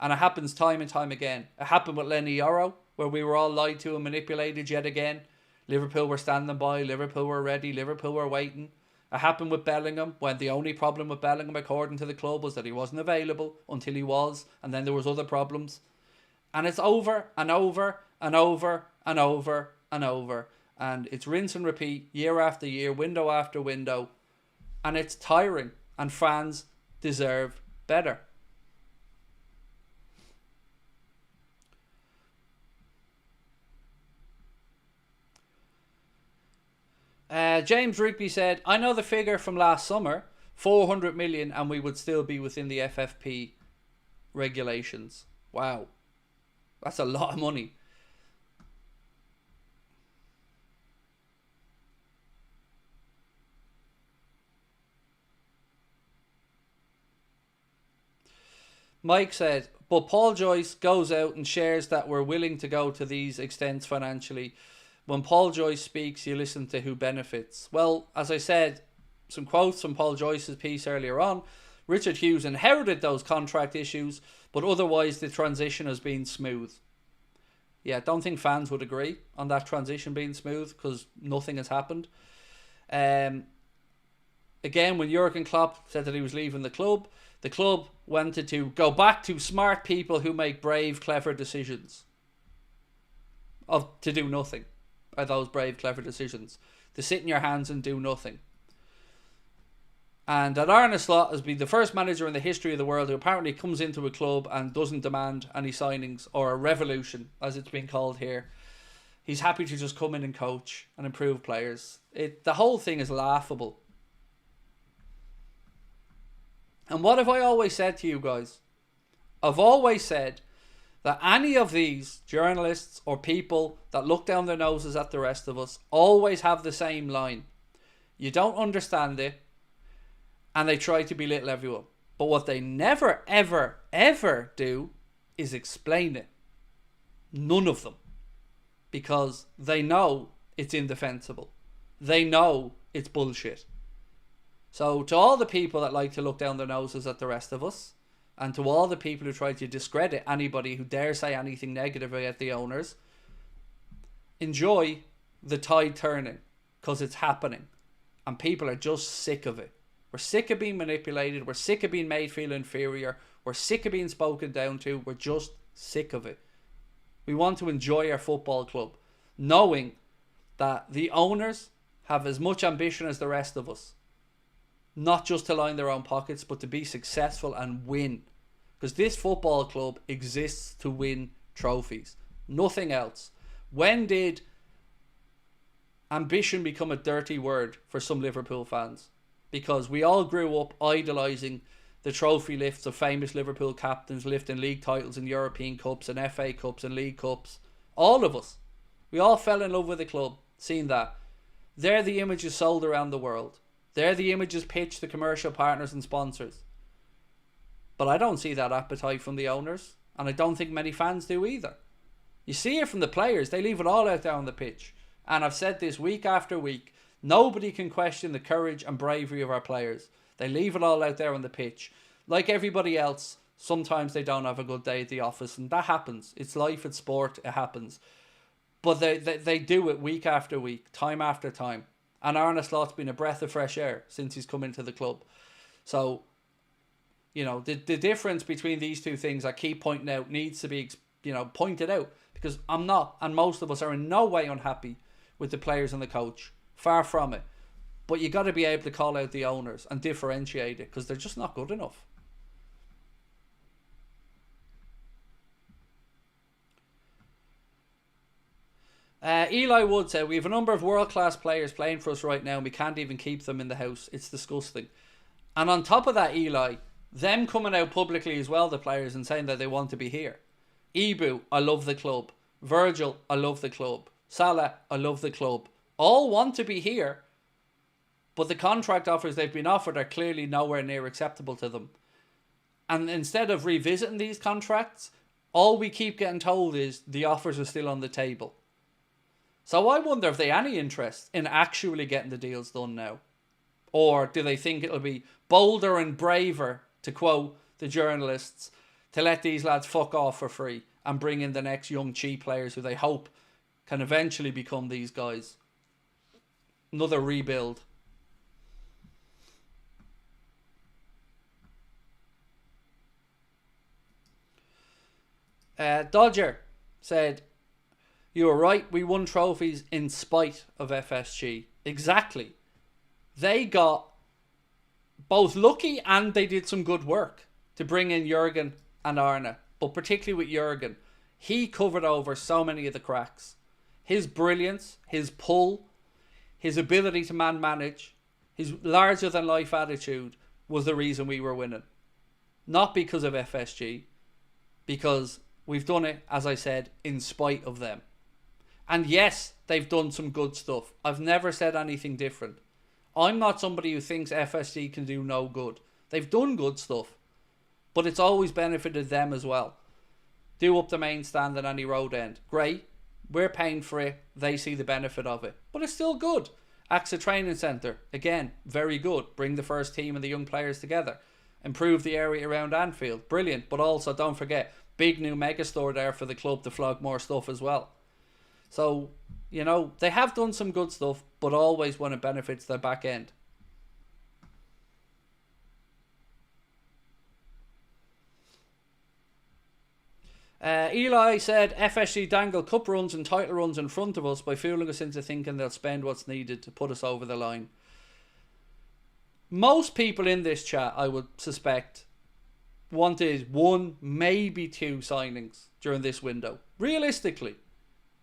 Speaker 1: And it happens time and time again. It happened with Lenny Yoro, where we were all lied to and manipulated yet again. Liverpool were standing by, Liverpool were ready, Liverpool were waiting. It happened with Bellingham, when the only problem with Bellingham, according to the club, was that he wasn't available until he was, and then there was other problems. And it's over and over and over and over and over. And it's rinse and repeat, year after year, window after window. And it's tiring, and fans deserve better. James Rigby said, I know the figure from last summer, 400 million, and we would still be within the FFP regulations. Wow. That's a lot of money. Mike said, but Paul Joyce goes out and shares that we're willing to go to these extents financially. When Paul Joyce speaks, you listen to who benefits. Well, as I said, some quotes from Paul Joyce's piece earlier on. Richard Hughes inherited those contract issues, but otherwise the transition has been smooth. Yeah, I don't think fans would agree on that transition being smooth because nothing has happened. Again, when Jurgen Klopp said that he was leaving the club wanted to go back to smart people who make brave, clever decisions. To do nothing are those brave, clever decisions. To sit in your hands and do nothing. And that Arne Slot has been the first manager in the history of the world who apparently comes into a club and doesn't demand any signings or a revolution, as it's been called here. He's happy to just come in and coach and improve players. The whole thing is laughable. And what have I always said to you guys? I've always said that any of these journalists or people that look down their noses at the rest of us always have the same line. You don't understand it, and they try to belittle everyone. But what they never, ever, ever do is explain it. None of them. Because they know it's indefensible. They know it's bullshit. So to all the people that like to look down their noses at the rest of us, and to all the people who try to discredit anybody who dare say anything negative about the owners, enjoy the tide turning, because it's happening. And people are just sick of it. We're sick of being manipulated. We're sick of being made feel inferior. We're sick of being spoken down to. We're just sick of it. We want to enjoy our football club, knowing that the owners have as much ambition as the rest of us. Not just to line their own pockets, but to be successful and win. Because this football club exists to win trophies. Nothing else. When did ambition become a dirty word for some Liverpool fans? Because we all grew up idolising the trophy lifts of famous Liverpool captains lifting league titles and European Cups and FA Cups and League Cups. All of us. We all fell in love with the club, seeing that. They're the images sold around the world. They're the images pitched to commercial partners and sponsors. But I don't see that appetite from the owners. And I don't think many fans do either. You see it from the players. They leave it all out there on the pitch. And I've said this week after week. Nobody can question the courage and bravery of our players. They leave it all out there on the pitch. Like everybody else, sometimes they don't have a good day at the office. And that happens. It's life, it's sport, it happens. But they do it week after week, time after time. And Arne Slot's been a breath of fresh air since he's come into the club. So, you know, the difference between these two things I keep pointing out needs to be, pointed out. Because I'm not, and most of us are in no way unhappy with the players and the coach. Far from it. But you got to be able to call out the owners and differentiate it, because they're just not good enough. Eli Wood said, we have a number of world-class players playing for us right now and we can't even keep them in the house. It's disgusting. And on top of that, Eli, them coming out publicly as well, the players, and saying that they want to be here. Ibu, I love the club. Virgil, I love the club. Salah, I love the club. All want to be here, but the contract offers they've been offered are clearly nowhere near acceptable to them. And instead of revisiting these contracts, all we keep getting told is the offers are still on the table. So I wonder if they have any interest in actually getting the deals done now. Or do they think it'll be bolder and braver, to quote the journalists, to let these lads fuck off for free and bring in the next young cheap players who they hope can eventually become these guys. Another rebuild. Dodger said, "You were right, we won trophies in spite of FSG." Exactly. They got both lucky and they did some good work to bring in Jurgen and Arne. But particularly with Jurgen, he covered over so many of the cracks. His brilliance, his pull, his ability to manage, his larger-than-life attitude was the reason we were winning. Not because of FSG, because we've done it, as I said, in spite of them. And yes, they've done some good stuff. I've never said anything different. I'm not somebody who thinks FSG can do no good. They've done good stuff, but it's always benefited them as well. Do up the main stand at any road end. Great. We're paying for it. They see the benefit of it. But it's still good. AXA Training Centre. Again, very good. Bring the first team and the young players together. Improve the area around Anfield. Brilliant. But also, don't forget, big new mega store there for the club to flog more stuff as well. So, you know, they have done some good stuff, but always when it benefits their back end. Eli said FSG dangle cup runs and title runs in front of us by fooling us into thinking they'll spend what's needed to put us over the line. Most people in this chat, I would suspect, wanted 1, maybe 2 signings during this window. Realistically,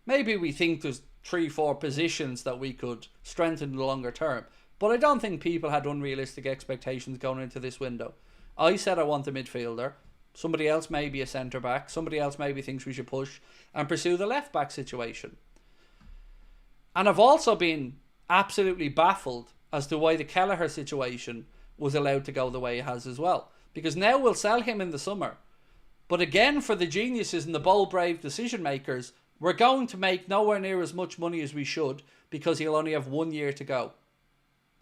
Speaker 1: maybe we think there's 3-4 positions that we could strengthen in the longer term, but I don't think people had unrealistic expectations going into this window. I said I want a midfielder. Somebody else may be a centre-back. Somebody else maybe thinks we should push and pursue the left-back situation. And I've also been absolutely baffled as to why the Kelleher situation was allowed to go the way it has as well. Because now we'll sell him in the summer. But again, for the geniuses and the bold, brave decision makers, we're going to make nowhere near as much money as we should because he'll only have 1 year to go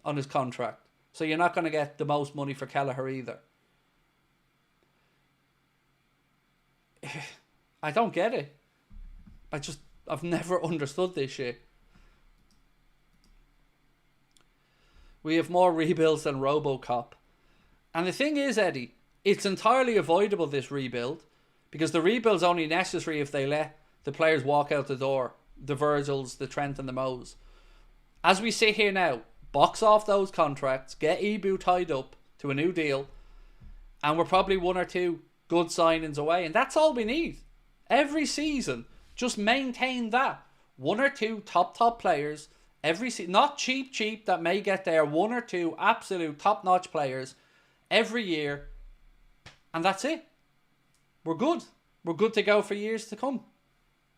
Speaker 1: on his contract. So you're not going to get the most money for Kelleher either. I don't get it. I've never understood this shit. We have more rebuilds than RoboCop. And the thing is, Eddie, it's entirely avoidable, this rebuild, because the rebuild's only necessary if they let the players walk out the door. The Virgils, the Trent and the Moes. As we sit here now, box off those contracts, get Ibu tied up to a new deal, and we're probably 1 or 2 good signings away, and that's all we need. Every season, just maintain that. 1 or 2 top players every season, not cheap that may get there. 1 or 2 absolute top-notch players every year, and that's it. We're good. We're good to go for years to come.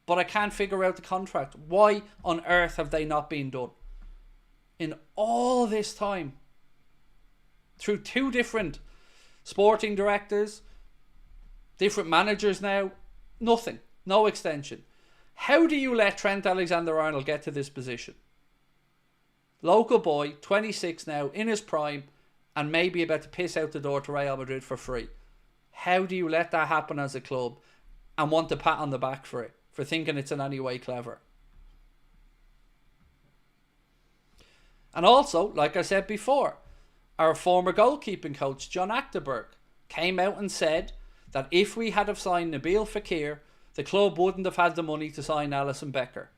Speaker 1: But I can't figure out the contract. Why on earth have they not been done? In all this time, through 2 different sporting directors, different managers now, nothing. No extension. How do you let Trent Alexander-Arnold get to this position? Local boy, 26 now, in his prime, and maybe about to piss out the door to Real Madrid for free. How do you let that happen as a club and want a pat on the back for it, for thinking it's in any way clever? And also, like I said before, our former goalkeeping coach, John Achterberg, came out and said that if we had have signed Nabil Fekir, the club wouldn't have had the money to sign Alisson Becker.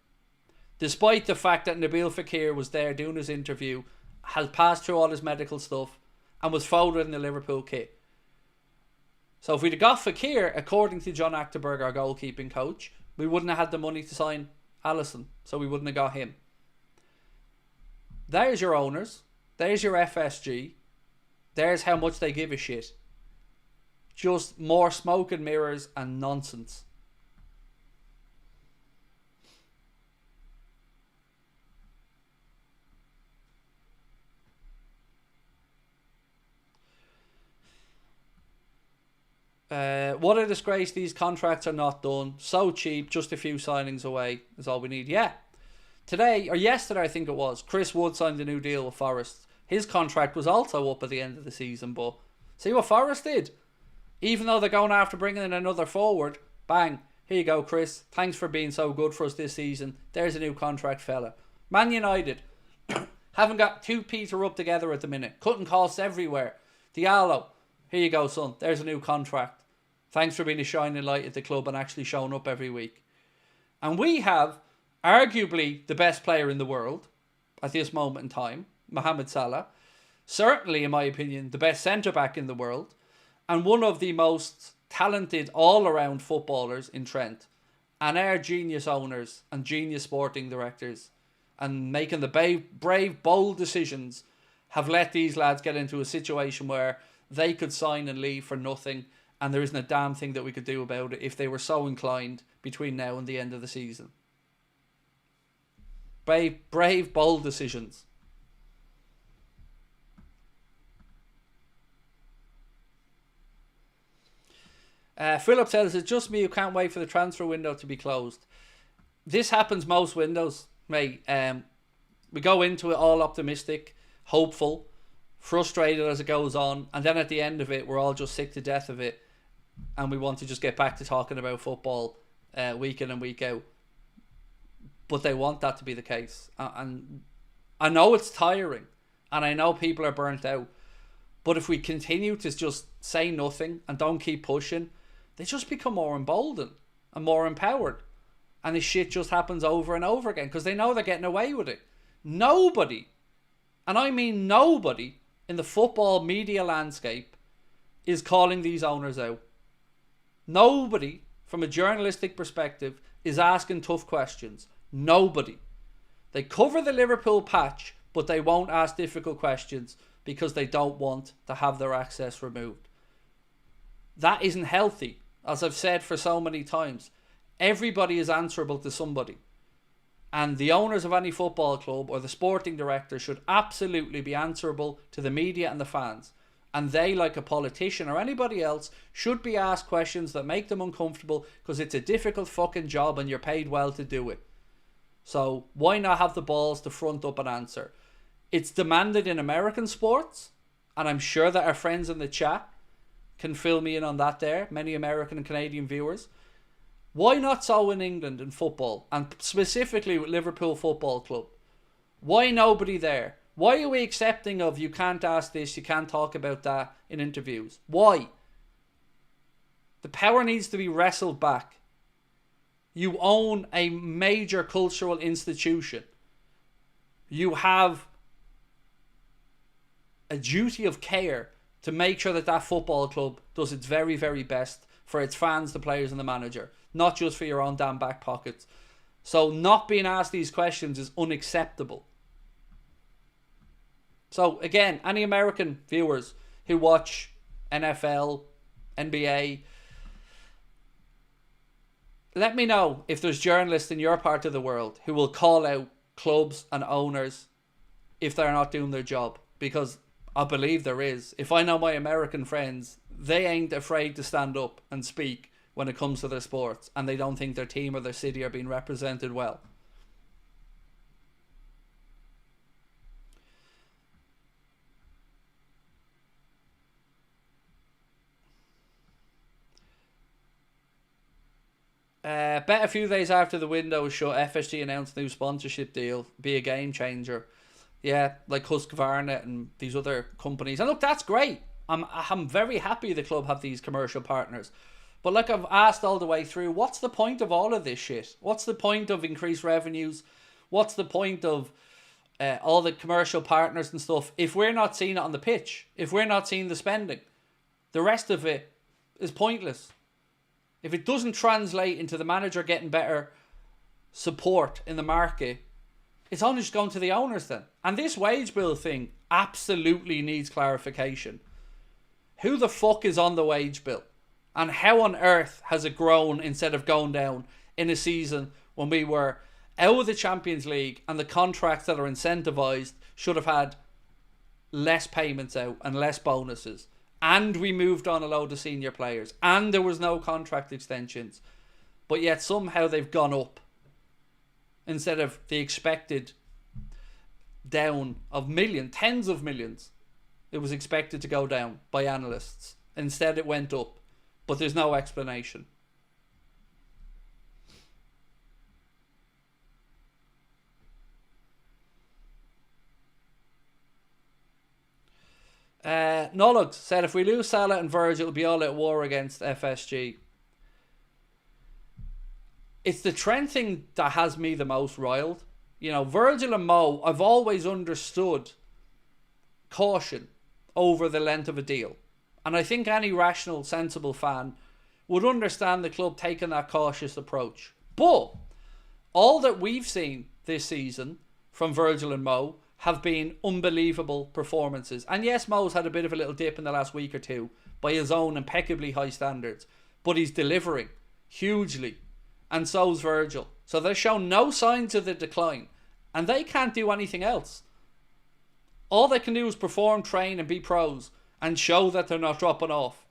Speaker 1: Despite the fact that Nabil Fekir was there doing his interview, has passed through all his medical stuff, and was folded in the Liverpool kit. So if we'd have got Fekir, according to John Achterberg, our goalkeeping coach, we wouldn't have had the money to sign Alisson, so we wouldn't have got him. There's your owners. There's your FSG. There's how much they give a shit. Just more smoke and mirrors and nonsense. What a disgrace, these contracts are not done. So cheap, just a few signings away is all we need. Yeah. Today, or yesterday I think it was, Chris Wood signed a new deal with Forest. His contract was also up at the end of the season, but see what Forest did? Even though they're going after bringing in another forward, bang, here you go, Chris. Thanks for being so good for us this season. There's a new contract, fella. Man United haven't got 2p to rub together at the minute. Cutting costs everywhere. Diallo, here you go, son. There's a new contract. Thanks for being a shining light at the club and actually showing up every week. And we have arguably the best player in the world at this moment in time, Mohamed Salah. Certainly, in my opinion, the best centre-back in the world. And one of the most talented all-around footballers in Trent. And our genius owners and genius sporting directors and making the brave, bold decisions have let these lads get into a situation where they could sign and leave for nothing, and there isn't a damn thing that we could do about it if they were so inclined between now and the end of the season. Brave, bold decisions. Philip says, it's just me who can't wait for the transfer window to be closed. This happens most windows, mate. We go into it all optimistic, hopeful, frustrated as it goes on, and then at the end of it, we're all just sick to death of it, and we want to just get back to talking about football week in and week out. But they want that to be the case. And I know it's tiring, and I know people are burnt out, but if we continue to just say nothing and don't keep pushing, they just become more emboldened and more empowered. And this shit just happens over and over again because they know they're getting away with it. Nobody, and I mean nobody, in the football media landscape is calling these owners out. Nobody, from a journalistic perspective, is asking tough questions. Nobody. They cover the Liverpool patch, but they won't ask difficult questions because they don't want to have their access removed. That isn't healthy, as I've said for so many times. Everybody is answerable to somebody. And the owners of any football club or the sporting director should absolutely be answerable to the media and the fans. And they, like a politician or anybody else, should be asked questions that make them uncomfortable because it's a difficult fucking job and you're paid well to do it. So why not have the balls to front up and answer? It's demanded in American sports, and I'm sure that our friends in the chat can fill me in on that there, many American and Canadian viewers. Why not so in England in football, and specifically with Liverpool Football Club? Why nobody there? Why are we accepting of you can't ask this, you can't talk about that in interviews? Why? The power needs to be wrestled back. You own a major cultural institution. You have a duty of care to make sure that that football club does its very, very best for its fans, the players and the manager, not just for your own damn back pockets. So not being asked these questions is unacceptable. So again, any American viewers who watch NFL, NBA, let me know if there's journalists in your part of the world who will call out clubs and owners if they're not doing their job, because I believe there is. If I know my American friends, they ain't afraid to stand up and speak when it comes to their sports, and they don't think their team or their city are being represented well. Bet a few days after the window was shut, FSG announced new sponsorship deal, be a game changer. Yeah, like Husqvarna and these other companies. And look, that's great. I'm very happy the club have these commercial partners. But like I've asked all the way through, what's the point of all of this shit? What's the point of increased revenues? What's the point of all the commercial partners and stuff if we're not seeing it on the pitch? If we're not seeing the spending? The rest of it is pointless. If it doesn't translate into the manager getting better support in the market, it's only just going to the owners then. And this wage bill thing absolutely needs clarification. Who the fuck is on the wage bill? And how on earth has it grown instead of going down in a season when we were out of the Champions League and the contracts that are incentivised should have had less payments out and less bonuses? And we moved on a load of senior players. And there was no contract extensions. But yet somehow they've gone up. Instead of the expected down of millions, tens of millions. It was expected to go down by analysts. Instead it went up. but there's no explanation. Nollux said, if we lose Salah and Virgil, it'll be all at war against FSG. It's the Trent thing that has me the most riled. You know, Virgil and Mo, I've always understood caution over the length of a deal. And I think any rational, sensible fan would understand the club taking that cautious approach. But all that we've seen this season from Virgil and Mo have been unbelievable performances. And yes, Mo's had a bit of a little dip in the last week or two by his own impeccably high standards. But he's delivering hugely. And so's Virgil. So they've shown no signs of the decline. And they can't do anything else. All they can do is perform, train and be pros. And show that they're not dropping off.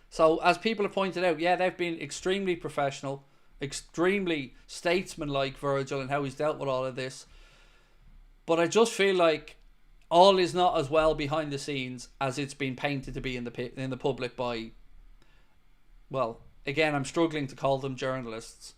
Speaker 1: So as people have pointed out, yeah, they've been extremely professional. Extremely statesman-like, Virgil, and how he's dealt with all of this. But I just feel like all is not as well behind the scenes as it's been painted to be in the public by, well, again, I'm struggling to call them journalists.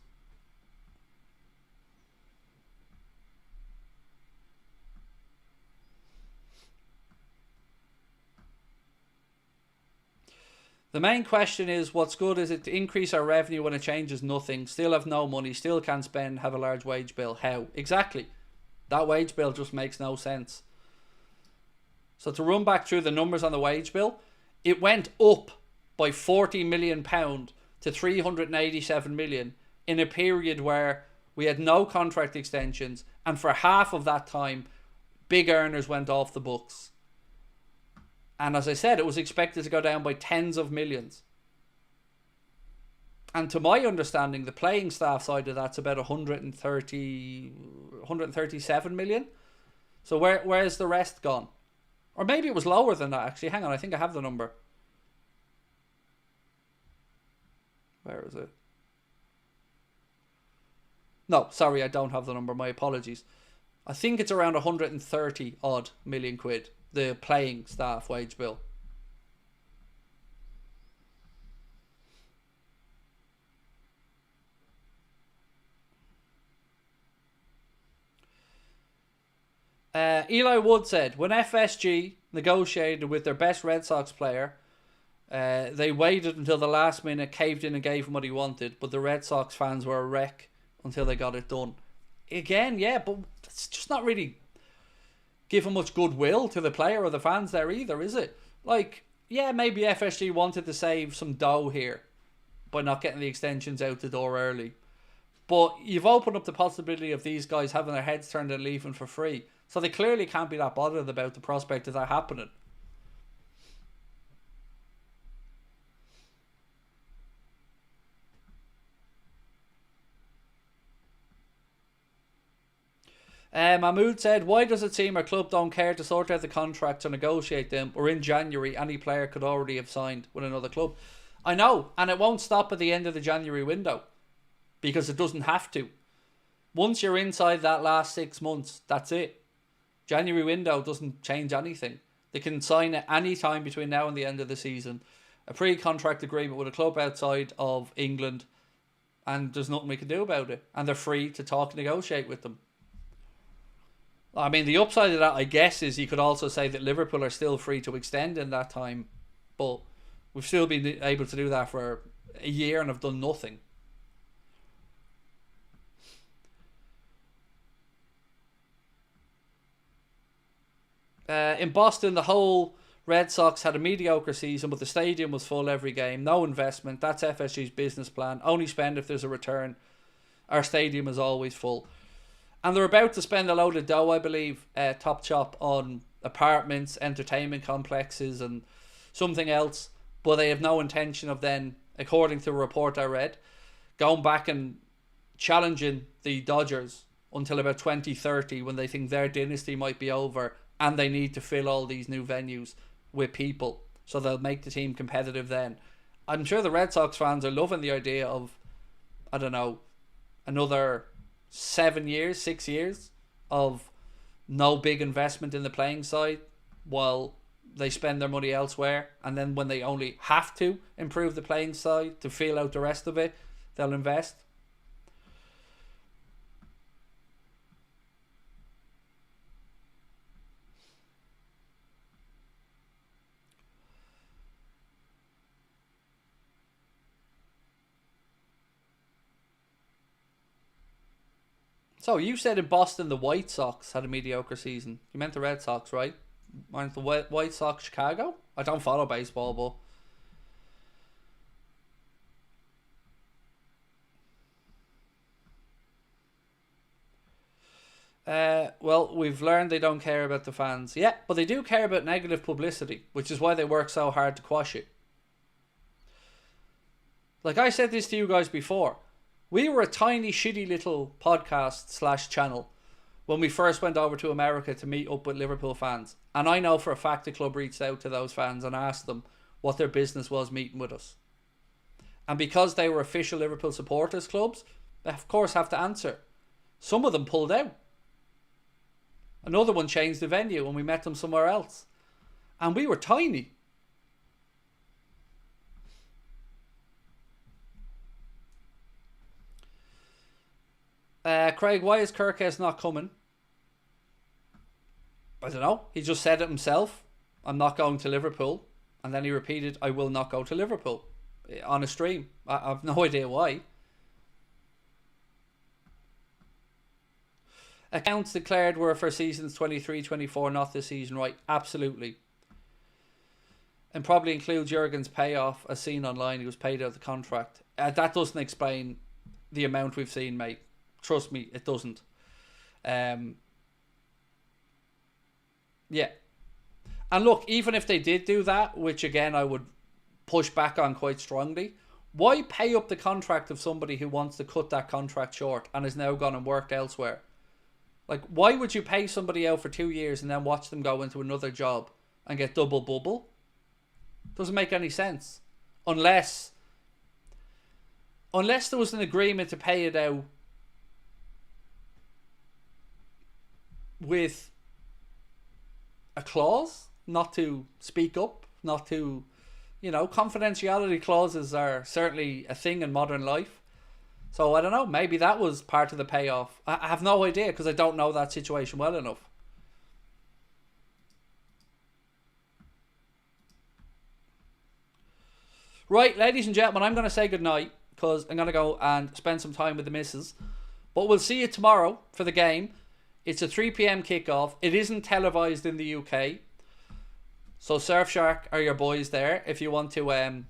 Speaker 1: The main question is, what's good is it to increase our revenue when it changes nothing, still have no money, still can't spend, have a large wage bill. How? Exactly. That wage bill just makes no sense. So to run back through the numbers on the wage bill, it went up by £40 million to 387 million in a period where we had no contract extensions, and for half of that time, big earners went off the books. And as I said, it was expected to go down by tens of millions. And to my understanding, the playing staff side of that's about 137 million. So where's the rest gone? Or maybe it was lower than that, actually. Hang on, I think I have the number. Where is it? No, sorry, I don't have the number. My apologies. I think it's around 130 odd million quid, the playing staff wage bill. Eli Wood said, when FSG negotiated with their best Red Sox player, they waited until the last minute, caved in and gave him what he wanted, but the Red Sox fans were a wreck until they got it done. Again, yeah, but it's just not really giving much goodwill to the player or the fans there either, is it? Like, yeah, maybe FSG wanted to save some dough here by not getting the extensions out the door early. But you've opened up the possibility of these guys having their heads turned and leaving for free. So they clearly can't be that bothered about the prospect of that happening. Mahmood said, why does it seem our club don't care to sort out the contracts or negotiate them, or in January any player could already have signed with another club? I know, and it won't stop at the end of the January window, because it doesn't have to. Once you're inside that last 6 months, that's it. January window doesn't change anything. They can sign at any time between now and the end of the season a pre-contract agreement with a club outside of England, and there's nothing we can do about it. And they're free to talk and negotiate with them. I mean, the upside of that, I guess, is you could also say that Liverpool are still free to extend in that time, but we've still been able to do that for a year and have done nothing. In Boston, the whole Red Sox had a mediocre season, but the stadium was full every game. No investment. That's FSG's business plan. Only spend if there's a return. Our stadium is always full. And they're about to spend a load of dough, I believe, top chop on apartments, entertainment complexes and something else. But they have no intention of then, according to a report I read, going back and challenging the Dodgers until about 2030, when they think their dynasty might be over and they need to fill all these new venues with people. So they'll make the team competitive then. I'm sure the Red Sox fans are loving the idea of, I don't know, another 6 years of no big investment in the playing side, while they spend their money elsewhere, and then when they only have to improve the playing side to feel out the rest of it, they'll invest. So you said in Boston the White Sox had a mediocre season. You meant the Red Sox, right? Aren't the White Sox Chicago? I don't follow baseball, but well, we've learned they don't care about the fans. Yeah, but they do care about negative publicity, which is why they work so hard to quash it. Like I said this to you guys before, we were a tiny, shitty little podcast / channel when we first went over to America to meet up with Liverpool fans. And I know for a fact the club reached out to those fans and asked them what their business was meeting with us. And because they were official Liverpool supporters clubs, they of course have to answer. Some of them pulled out. Another one changed the venue and we met them somewhere else. And we were tiny. Craig, why is KERKEZ not coming? I don't know. He just said it himself. I'm not going to Liverpool. And then he repeated, I will not go to Liverpool on a stream. I have no idea why. Accounts declared were for seasons 23-24, not this season, right? Absolutely. And probably includes Jurgen's payoff as seen online. He was paid out of the contract. That doesn't explain the amount we've seen, mate. Trust me, it doesn't. Yeah. And look, even if they did do that, which again I would push back on quite strongly, why pay up the contract of somebody who wants to cut that contract short and has now gone and worked elsewhere? Like, why would you pay somebody out for 2 years and then watch them go into another job and get double bubble? Doesn't make any sense. Unless there was an agreement to pay it out with a clause not to speak up, not to, confidentiality clauses are certainly a thing in modern life. So I don't know, maybe that was part of the payoff. I have no idea because I don't know that situation well enough. Right, ladies and gentlemen, I'm going to say goodnight because I'm going to go and spend some time with the missus. But we'll see you tomorrow for the game. It's a 3 p.m. kickoff. It isn't televised in the UK. So Surfshark are your boys there. If you want to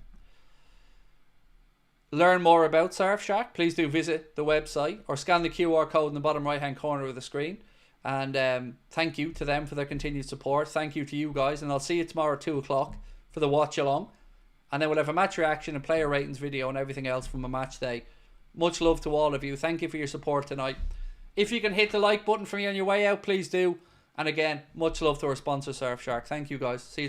Speaker 1: learn more about Surfshark, please do visit the website or scan the QR code in the bottom right hand corner of the screen. And thank you to them for their continued support. Thank you to you guys. And I'll see you tomorrow at 2 o'clock for the watch along. And then we'll have a match reaction and player ratings video and everything else from a match day. Much love to all of you. Thank you for your support tonight. If you can hit the like button for me on your way out, please do. And again, much love to our sponsor, Surfshark. Thank you guys. See you.